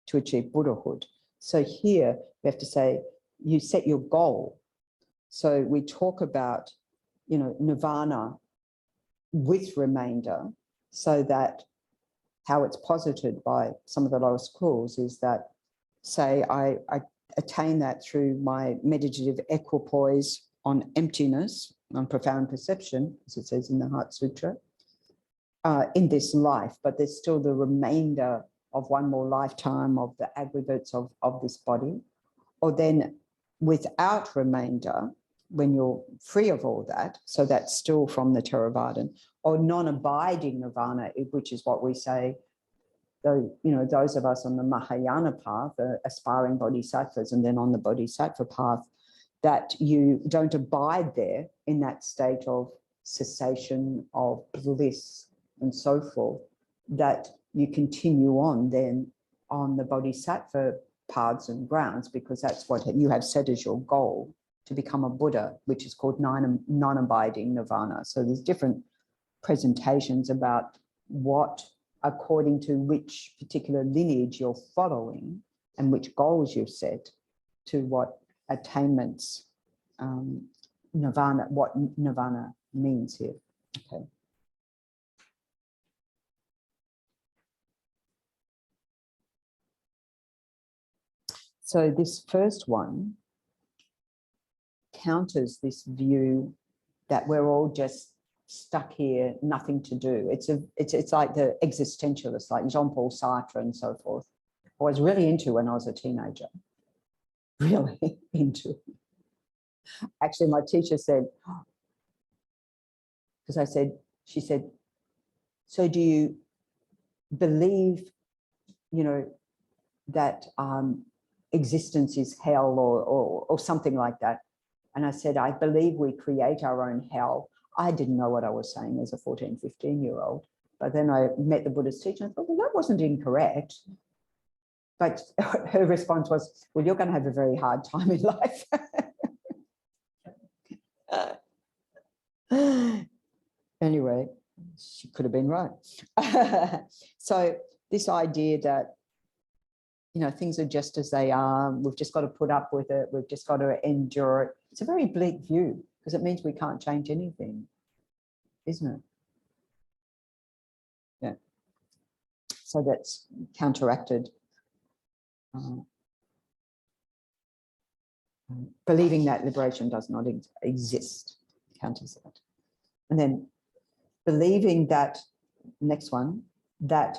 to achieve Buddhahood. So here we have to say, you set your goal. So we talk about, you know, nirvana with remainder, so that how it's posited by some of the lower schools is that, say, I attain that through my meditative equipoise on emptiness, on profound perception, as it says in the Heart Sutra, in this life, but there's still the remainder of one more lifetime of the aggregates of this body. Or then without remainder, when you're free of all that, so that's still from the Theravada, or non-abiding nirvana, which is what we say, though, you know, those of us on the Mahayana path, aspiring bodhisattvas, and then on the bodhisattva path, that you don't abide there in that state of cessation, of bliss, and so forth, that you continue on then on the bodhisattva paths and grounds, because that's what you have set as your goal, to become a Buddha, which is called non-abiding nirvana. So there's different presentations about what, according to which particular lineage you're following and which goals you've set, to what attainments nirvana, what nirvana means here. Okay. So this first one counters this view that we're all just stuck here, nothing to do. It's like the existentialists, like Jean-Paul Sartre and so forth. I was really into when I was a teenager, really into. Actually, my teacher said, because I said, she said, so do you believe, you know, that existence is hell or something like that? And I said, I believe we create our own hell. I didn't know what I was saying as a 14, 15-year-old. But then I met the Buddhist teacher and I thought, well, that wasn't incorrect. But her response was, well, you're going to have a very hard time in life. Anyway, she could have been right. So this idea that, you know, things are just as they are, we've just got to put up with it, we've just got to endure it. It's a very bleak view, because it means we can't change anything, isn't it? Yeah. So that's counteracted. Believing that liberation does not exist, counters that. And then believing that, next one, that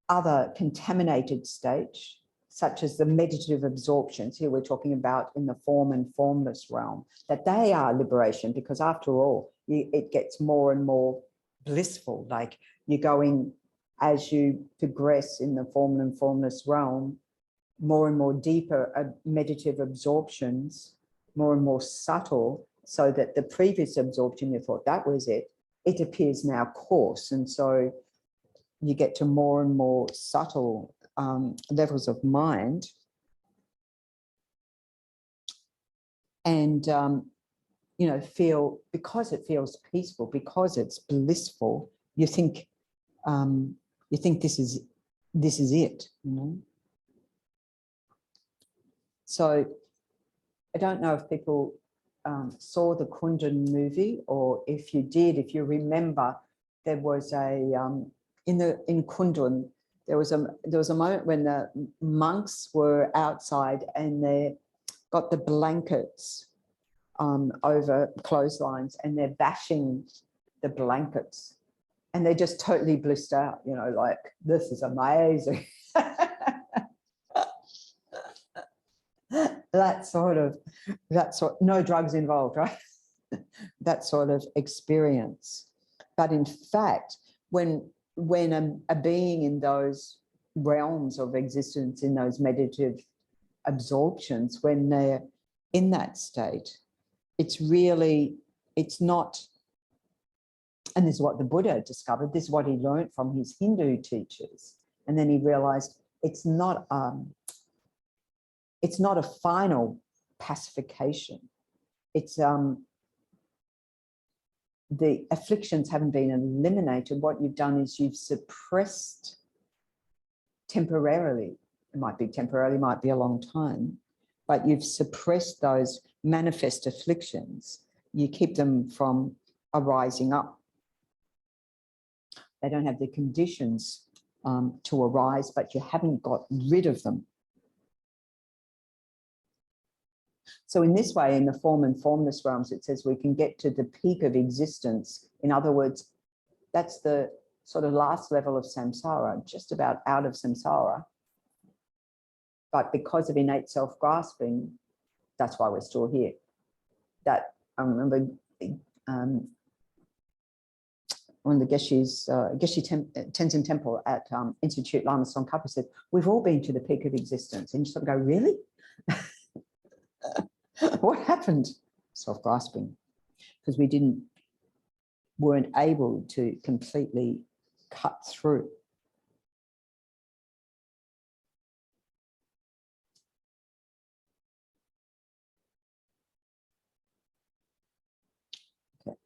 other contaminated states, such as the meditative absorptions, here we're talking about in the form and formless realm, that they are liberation, because after all, it gets more and more blissful. Like you're going, as you progress in the form and formless realm, more and more deeper meditative absorptions, more and more subtle, so that the previous absorption, you thought that was it, it appears now coarse. And so you get to more and more subtle levels of mind. And, you know, feel, because it feels peaceful, because it's blissful, you think this is it, you know. So I don't know if people saw the Kundan movie, or if you did, if you remember, there was a in Kundun, there was a moment when the monks were outside and they got the blankets over clotheslines, and they're bashing the blankets, and they just totally blissed out, you know, like, this is amazing. That sort of, no drugs involved, right? That sort of experience. But in fact, when a being in those realms of existence, in those meditative absorptions, when they're in that state, it's really, it's not And this is what the Buddha discovered. This is what he learned from his Hindu teachers. And then he realized it's not a final pacification. It's the afflictions haven't been eliminated. What you've done is you've suppressed temporarily. It might be temporarily, might be a long time, but you've suppressed those manifest afflictions. You keep them from arising up. They don't have the conditions to arise, but you haven't got rid of them. So in this way, in the form and formless realms, it says we can get to the peak of existence. In other words, that's the sort of last level of samsara, just about out of samsara. But because of innate self-grasping, that's why we're still here. That I remember one of the Geshe Tenzin Temple at Institute Lama Tsongkhapa said, we've all been to the peak of existence. And you sort of go, really? What happened? Self-grasping, because we weren't able to completely cut through. Okay.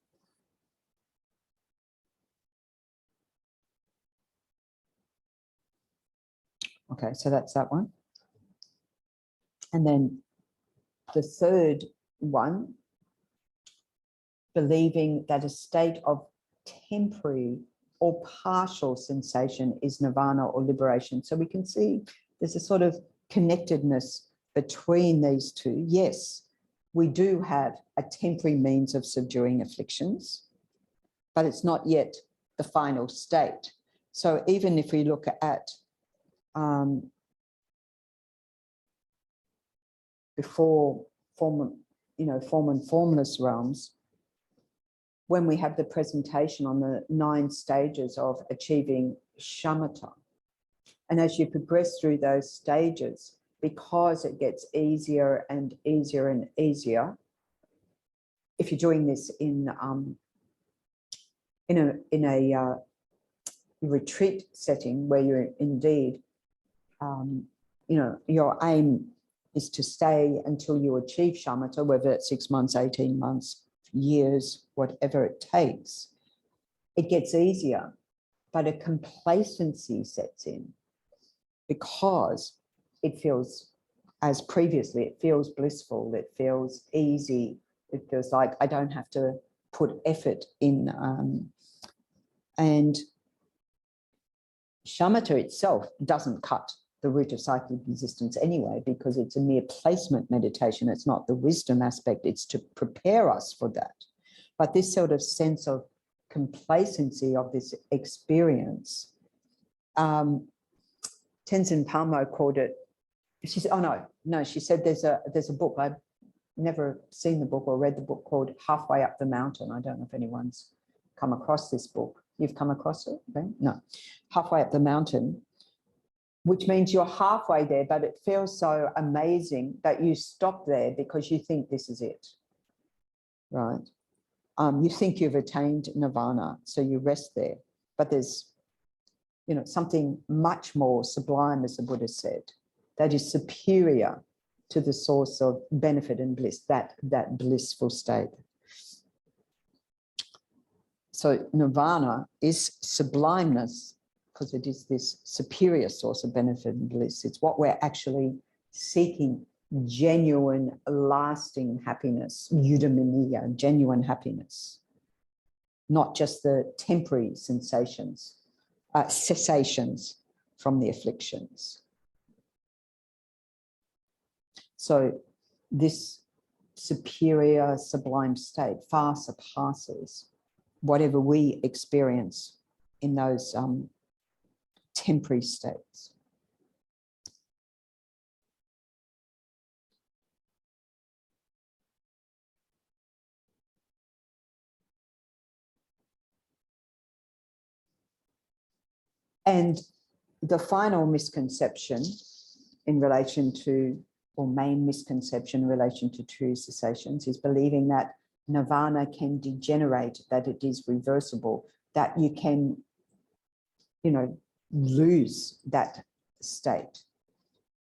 Okay, so that's that one. And then the third one, believing that a state of temporary or partial sensation is nirvana or liberation. So we can see there's a sort of connectedness between these two. Yes, we do have a temporary means of subduing afflictions, but it's not yet the final state. So even if we look at before form and formless realms, when we have the presentation on the 9 stages of achieving shamatha. And as you progress through those stages, because it gets easier and easier and easier, if you're doing this in a retreat setting where you're indeed, your aim is to stay until you achieve shamatha, whether it's 6 months, 18 months, years, whatever it takes, it gets easier, but a complacency sets in because it feels, as previously, it feels blissful, it feels easy, it feels like I don't have to put effort in. And shamatha itself doesn't cut the root of cyclic existence anyway, because it's a mere placement meditation. It's not the wisdom aspect. It's to prepare us for that. But this sort of sense of complacency of this experience, Tenzin Palmo called it, she said, oh no, she said there's a book. I've never seen the book or read the book called Halfway Up the Mountain. I don't know if anyone's come across this book. You've come across it? Okay? No. Halfway Up the Mountain, which means you're halfway there, but it feels so amazing that you stop there because you think this is it, right? You think you've attained nirvana, so you rest there. But there's, something much more sublime, as the Buddha said, that is superior to the source of benefit and bliss, that blissful state. So nirvana is sublimeness, because it is this superior source of benefit and bliss. It's what we're actually seeking, genuine, lasting happiness, eudaimonia, genuine happiness, not just the temporary sensations, cessations from the afflictions. So this superior, sublime state far surpasses whatever we experience in those temporary states. And the final misconception in relation to, or main misconception in relation to true cessations, is believing that nirvana can degenerate, that it is reversible, that you can, you know, lose that state.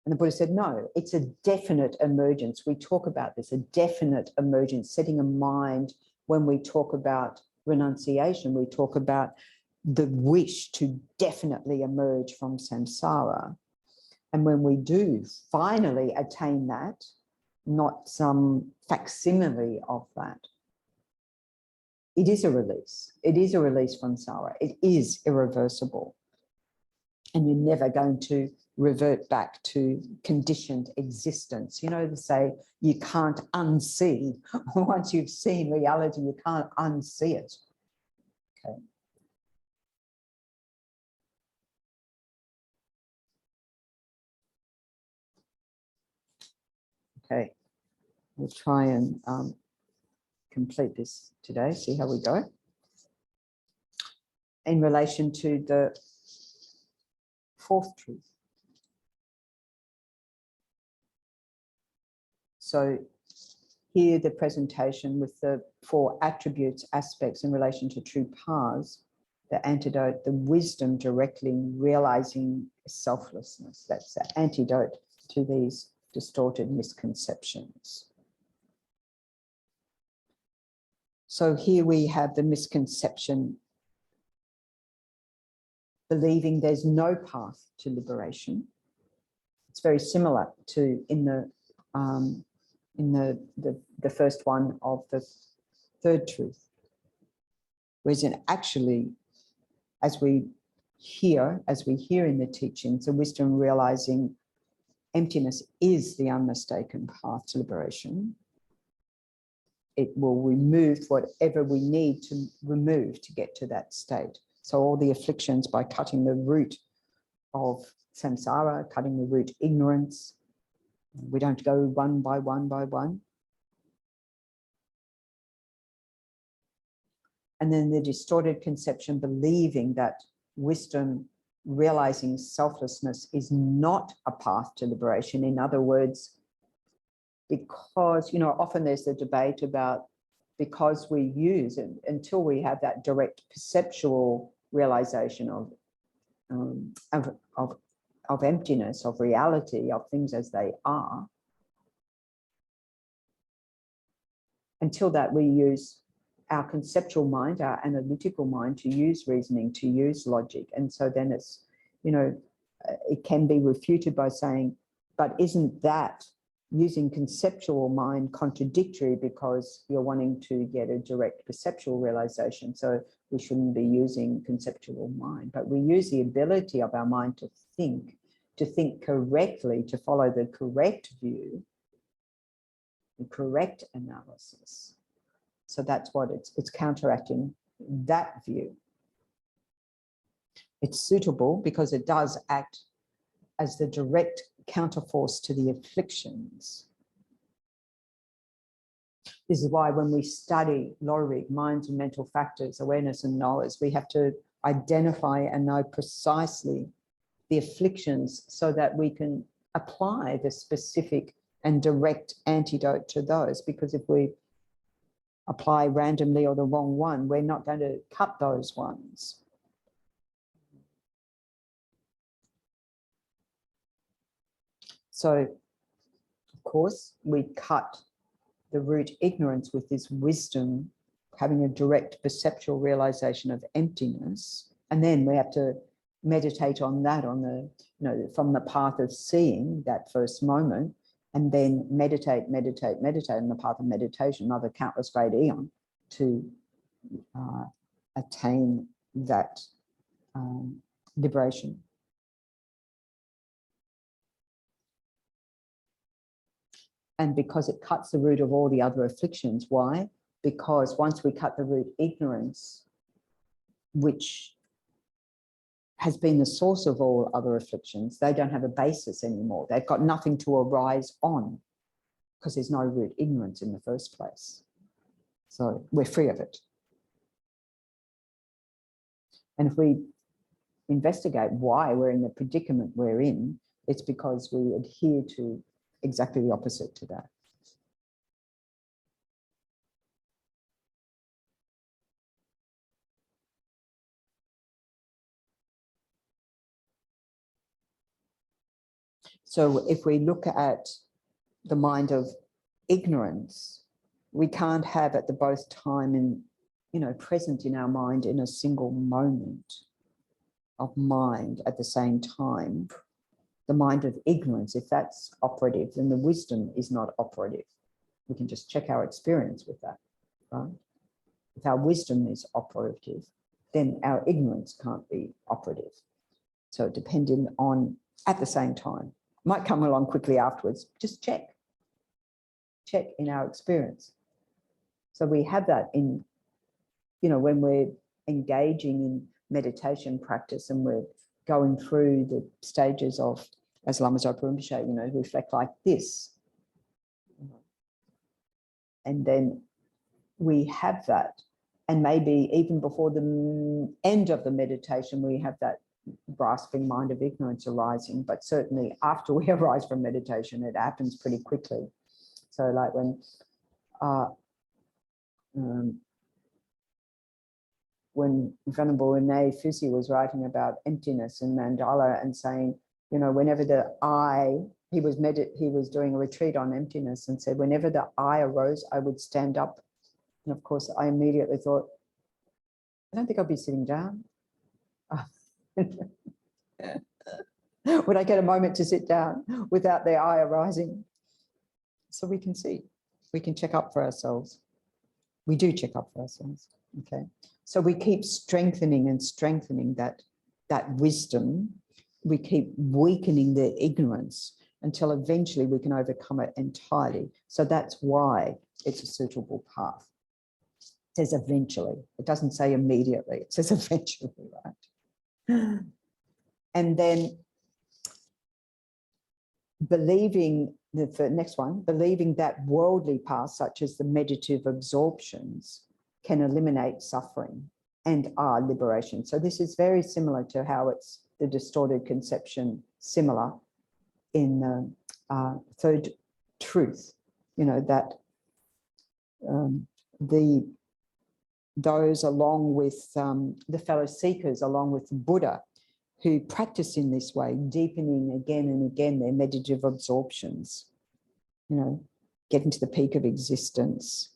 And the Buddha said, no, it's a definite emergence. We talk about this, a definite emergence, setting a mind. When we talk about renunciation, we talk about the wish to definitely emerge from samsara. And when we do finally attain that, not some facsimile of that, it is a release. It is a release from samsara. It is irreversible. And you're never going to revert back to conditioned existence. You know, they say you can't unsee. Once you've seen reality, you can't unsee it. Okay. Okay, we'll try and complete this today, see how we go. In relation to the fourth truth. So here the presentation with the 4 attributes, aspects in relation to true paths, the antidote, the wisdom directly realizing selflessness. That's the antidote to these distorted misconceptions. So here we have the misconception, believing there's no path to liberation. It's very similar to in the first one of the third truth. Whereas in actually, as we hear in the teachings, the wisdom realizing emptiness is the unmistaken path to liberation. It will remove whatever we need to remove to get to that state. So all the afflictions, by cutting the root of samsara, cutting the root ignorance, we don't go one by one by one. And then the distorted conception, believing that wisdom realizing selflessness is not a path to liberation. In other words, because, you know, often there's a debate about, because we use it until we have that direct perceptual realization of emptiness, of reality, of things as they are. Until that, we use our conceptual mind, our analytical mind, to use reasoning, to use logic. And so then it's, you know, it can be refuted by saying, but isn't that using conceptual mind contradictory because you're wanting to get a direct perceptual realization? So we shouldn't be using conceptual mind, but we use the ability of our mind to think correctly, to follow the correct view, the correct analysis. So that's what it's counteracting that view. It's suitable because it does act as the direct counterforce to the afflictions. This is why when we study Lorik, minds and mental factors, awareness and knowledge, we have to identify and know precisely the afflictions so that we can apply the specific and direct antidote to those. Because if we apply randomly or the wrong one, we're not going to cut those ones. So, of course, we cut the root ignorance with this wisdom, having a direct perceptual realization of emptiness. And then we have to meditate on that, on the, you know, from the path of seeing that first moment, and then meditate on the path of meditation, another countless great eon, to attain that liberation. And because it cuts the root of all the other afflictions. Why? Because once we cut the root ignorance, which has been the source of all other afflictions, they don't have a basis anymore. They've got nothing to arise on because there's no root ignorance in the first place. So we're free of it. And if we investigate why we're in the predicament we're in, it's because we adhere to exactly the opposite to that. So if we look at the mind of ignorance, we can't have at the both time and, present in our mind in a single moment of mind at the same time. The mind of ignorance, if that's operative, then the wisdom is not operative. We can just check our experience with that, right? If our wisdom is operative, then our ignorance can't be operative. So depending on at the same time, might come along quickly afterwards, just check in our experience. So we have that in, when we're engaging in meditation practice and we're going through the stages of, as Lama Zopa Rinpoche, reflect like this. And then we have that. And maybe even before the end of the meditation, we have that grasping mind of ignorance arising. But certainly after we arise from meditation, it happens pretty quickly. So like when Venerable Thubten was writing about emptiness in Mandala and saying, whenever the I, he was doing a retreat on emptiness and said, whenever the I arose, I would stand up. And of course, I immediately thought, I don't think I'll be sitting down. Would I get a moment to sit down without the I arising? So we can see, we can check up for ourselves. We do check up for ourselves, okay? So we keep strengthening and strengthening that wisdom. We keep weakening the ignorance until eventually we can overcome it entirely. So that's why it's a suitable path. It says eventually. It doesn't say immediately. It says eventually, right? And then believing, the next one, believing that worldly paths such as the meditative absorptions can eliminate suffering and are liberation. So this is very similar to how it's the distorted conception, similar in the third truth, that those along with the fellow seekers, along with Buddha, who practice in this way, deepening again and again their meditative absorptions, getting to the peak of existence,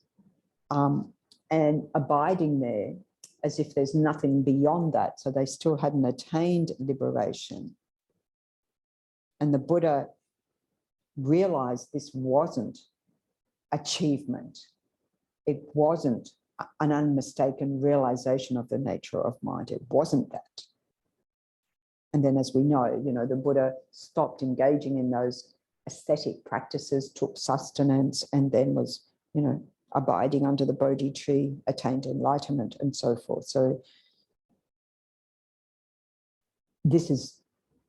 and abiding there as if there's nothing beyond that. So they still hadn't attained liberation. And the Buddha realized this wasn't achievement. It wasn't an unmistaken realization of the nature of mind. It wasn't that. And then, as we know, the Buddha stopped engaging in those ascetic practices, took sustenance, and then was, abiding under the Bodhi tree, attained enlightenment, and so forth. So this is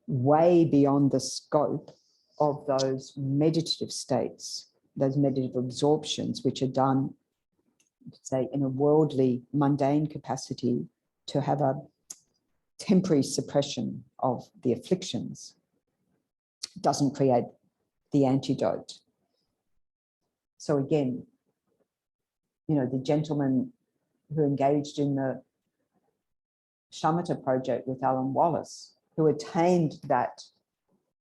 way beyond the scope of those meditative states, those meditative absorptions, which are done, say, in a worldly, mundane capacity to have a temporary suppression of the afflictions. It doesn't create the antidote. So again, the gentleman who engaged in the Shamatha project with Alan Wallace, who attained that,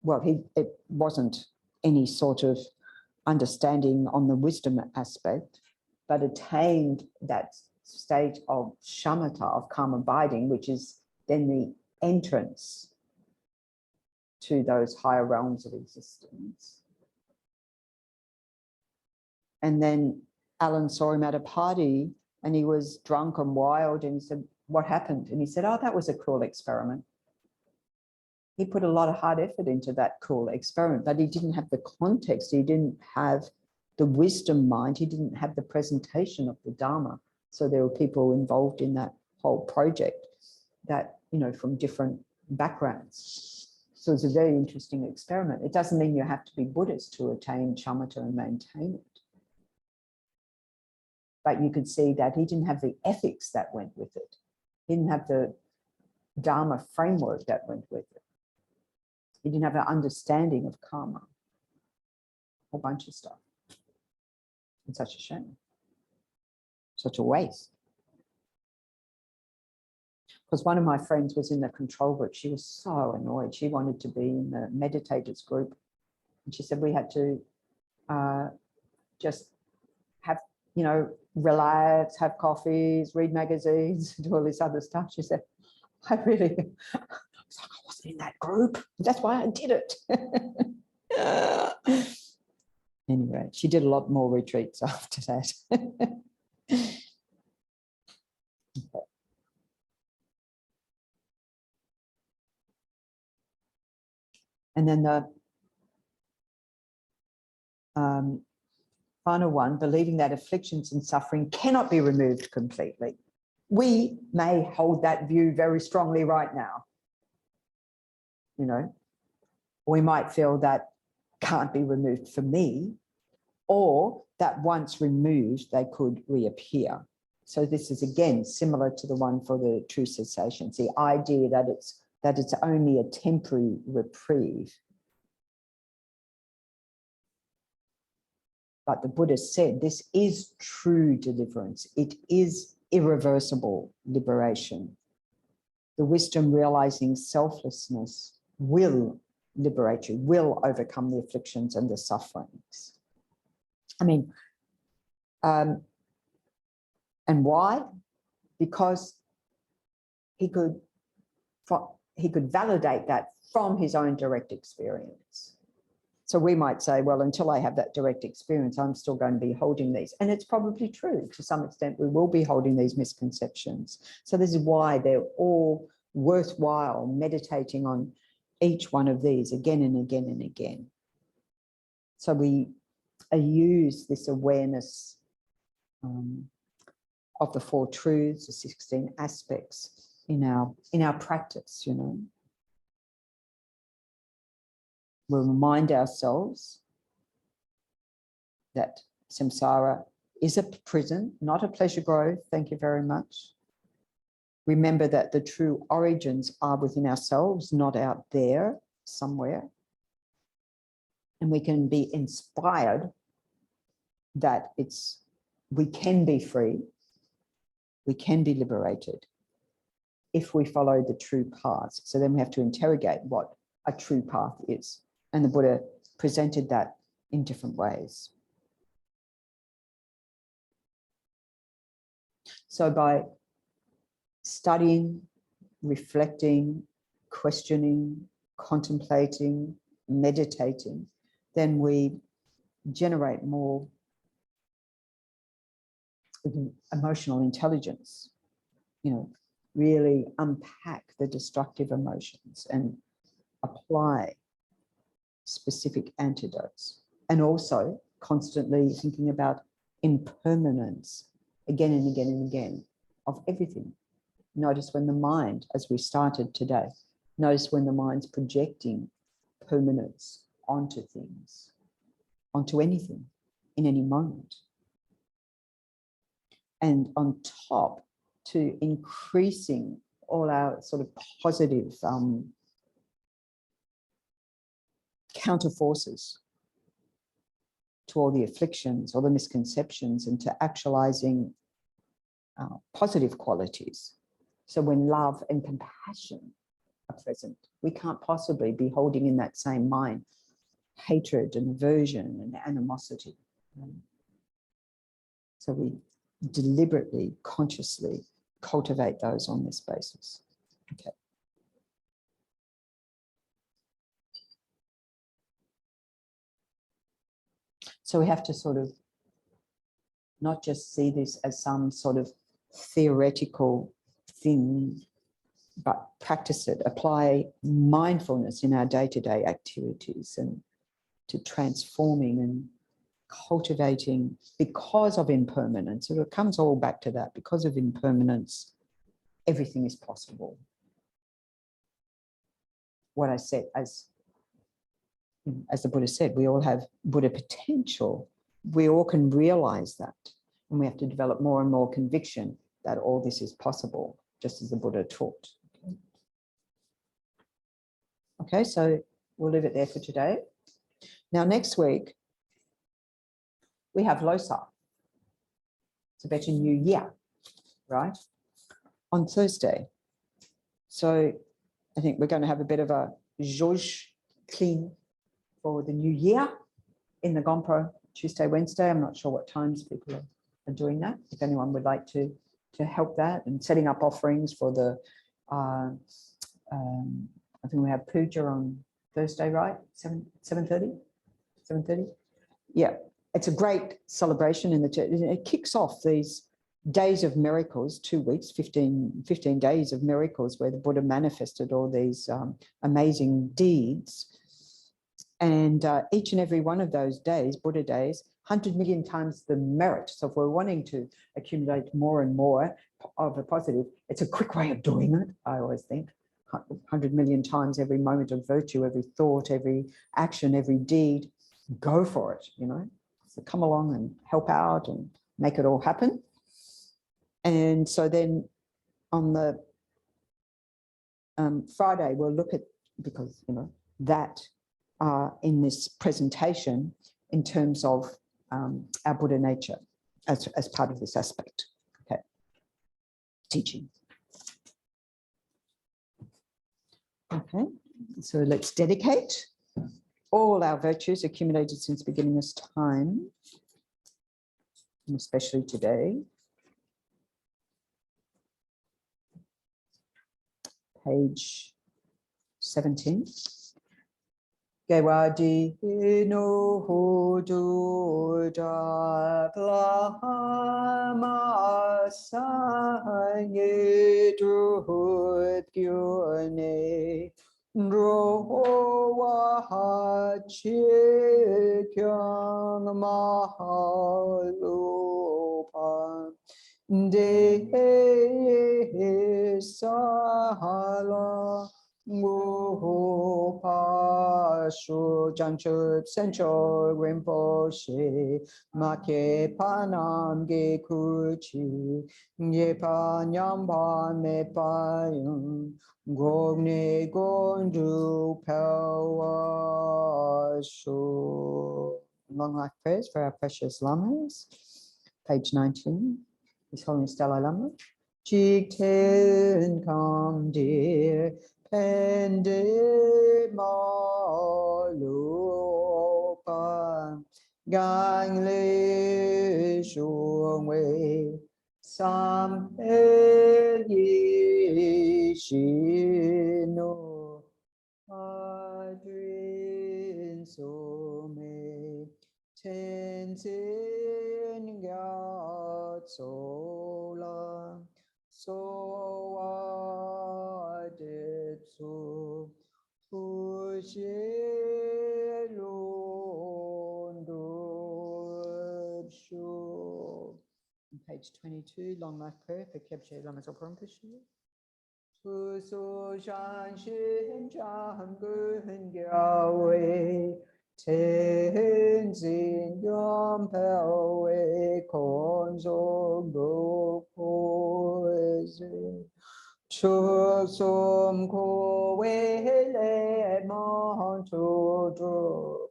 well, it wasn't any sort of understanding on the wisdom aspect, but attained that state of shamatha, of calm abiding, which is then the entrance to those higher realms of existence. And then Alan saw him at a party and he was drunk and wild, and he said, "What happened?" And he said, "Oh, that was a cruel experiment." He put a lot of hard effort into that cruel experiment, but he didn't have the context. He didn't have the wisdom mind. He didn't have the presentation of the Dharma. So there were people involved in that whole project that, from different backgrounds. So it's a very interesting experiment. It doesn't mean you have to be Buddhist to attain shamatha and maintain it. But you could see that he didn't have the ethics that went with it. He didn't have the Dharma framework that went with it. He didn't have an understanding of karma. A whole bunch of stuff. It's such a shame. Such a waste. Because one of my friends was in the control group. She was so annoyed. She wanted to be in the meditators group. And she said we had to just have, you know, relax, have coffees, read magazines, do all this other stuff. She said, I really, I was like, I wasn't in that group. That's why I did it. Anyway, she did a lot more retreats after that. Okay. And then the final one, believing that afflictions and suffering cannot be removed completely. We may hold that view very strongly right now. You know, we might feel that can't be removed for me, or that once removed, they could reappear. So this is again similar to the one for the true cessations, the idea that it's only a temporary reprieve. But the Buddha said this is true deliverance. It is irreversible liberation. The wisdom realizing selflessness will liberate you, will overcome the afflictions and the sufferings. I mean, and why? Because he could validate that from his own direct experience. So we might say, well, until I have that direct experience, I'm still going to be holding these. And it's probably true. To some extent, we will be holding these misconceptions. So this is why they're all worthwhile meditating on each one of these again and again and again. So we use this awareness of the 4 truths, the 16 aspects in our practice, you know. We'll remind ourselves that samsara is a prison, not a pleasure grove. Thank you very much. Remember that the true origins are within ourselves, not out there somewhere. And we can be inspired that we can be free, we can be liberated if we follow the true path. So then we have to interrogate what a true path is. And the Buddha presented that in different ways. So by studying, reflecting, questioning, contemplating, meditating, then we generate more emotional intelligence, you know, really unpack the destructive emotions and apply specific antidotes, and also constantly thinking about impermanence again and again and again of everything. Notice when the mind, as we started today, notice when the mind's projecting permanence onto things, onto anything, in any moment. And on top, to increasing all our sort of positive counter forces to all the afflictions or the misconceptions, and to actualizing positive qualities. So when love and compassion are present, we can't possibly be holding in that same mind hatred and aversion and animosity. So we deliberately, consciously cultivate those on this basis. Okay. So we have to sort of not just see this as some sort of theoretical thing, but practice it, apply mindfulness in our day-to-day activities, and to transforming and cultivating because of impermanence. So it comes all back to that. Because of impermanence, everything is possible. What I said, as the Buddha said, we all have Buddha potential. We all can realize that. And we have to develop more and more conviction that all this is possible, just as the Buddha taught. Okay, so we'll leave it there for today. Now, next week, we have Losar, Tibetan New Year, right? On Thursday. So I think we're going to have a bit of a zhuzh, clean for the new year in the Gompa Tuesday, Wednesday. I'm not sure what times people are doing that. If anyone would like to help that, and setting up offerings for the, I think we have puja on Thursday, right? 7:30? 7:30? Yeah, it's a great celebration in the church. It kicks off these days of miracles, 2 weeks, 15 days of miracles where the Buddha manifested all these amazing deeds. And each and every one of those days, Buddha days, 100 million times the merit. So if we're wanting to accumulate more and more of a positive, it's a quick way of doing it, I always think. 100 million times every moment of virtue, every thought, every action, every deed. Go for it, you know. So come along and help out and make it all happen. And so then on the Friday, we'll look at, because, you know, that in this presentation in terms of our Buddha nature as part of this aspect. Okay, teaching. Okay, so let's dedicate all our virtues accumulated since beginning of time, and especially today. Page 17. Gewadi no hudu da plama sange druhut gyune dro wa chi kyang mahalopa de sala Wu Pa Shu Janchup Sencho Rinpoche Make Panam Ge Kuchi Ye Pa Nyamba Me Pa Yung Gogne Gondu Pawa Shu. Long life prayers for our precious lamas. Page 19. His Holiness Dalai Lama. Jig Ten Come Dear Pende Malupa Gang Le Shuang Wei Sam Yi Shino Adrin So Me Tenzin Gat Sola So Page 22, long life prayer for Kebche Lama Zoparam Pishu. Tu so shan shin jam gun gyawe ten zin yom pelwe konzo go poise. Chuk sum ko we le mon tu dro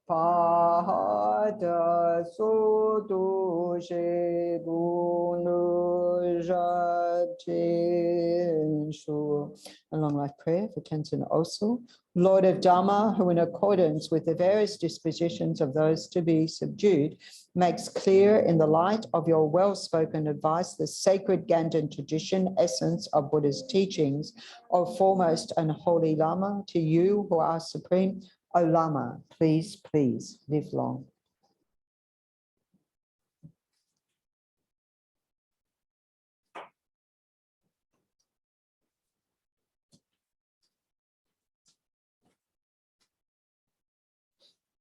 pa da so do she gu nu ja tin shu. A long life prayer for Tenzin Osu. Lord of Dharma, who in accordance with the various dispositions of those to be subdued, makes clear in the light of your well-spoken advice the sacred Ganden tradition, essence of Buddha's teachings, O foremost and holy Lama, to you who are supreme, O Lama, please, please live long.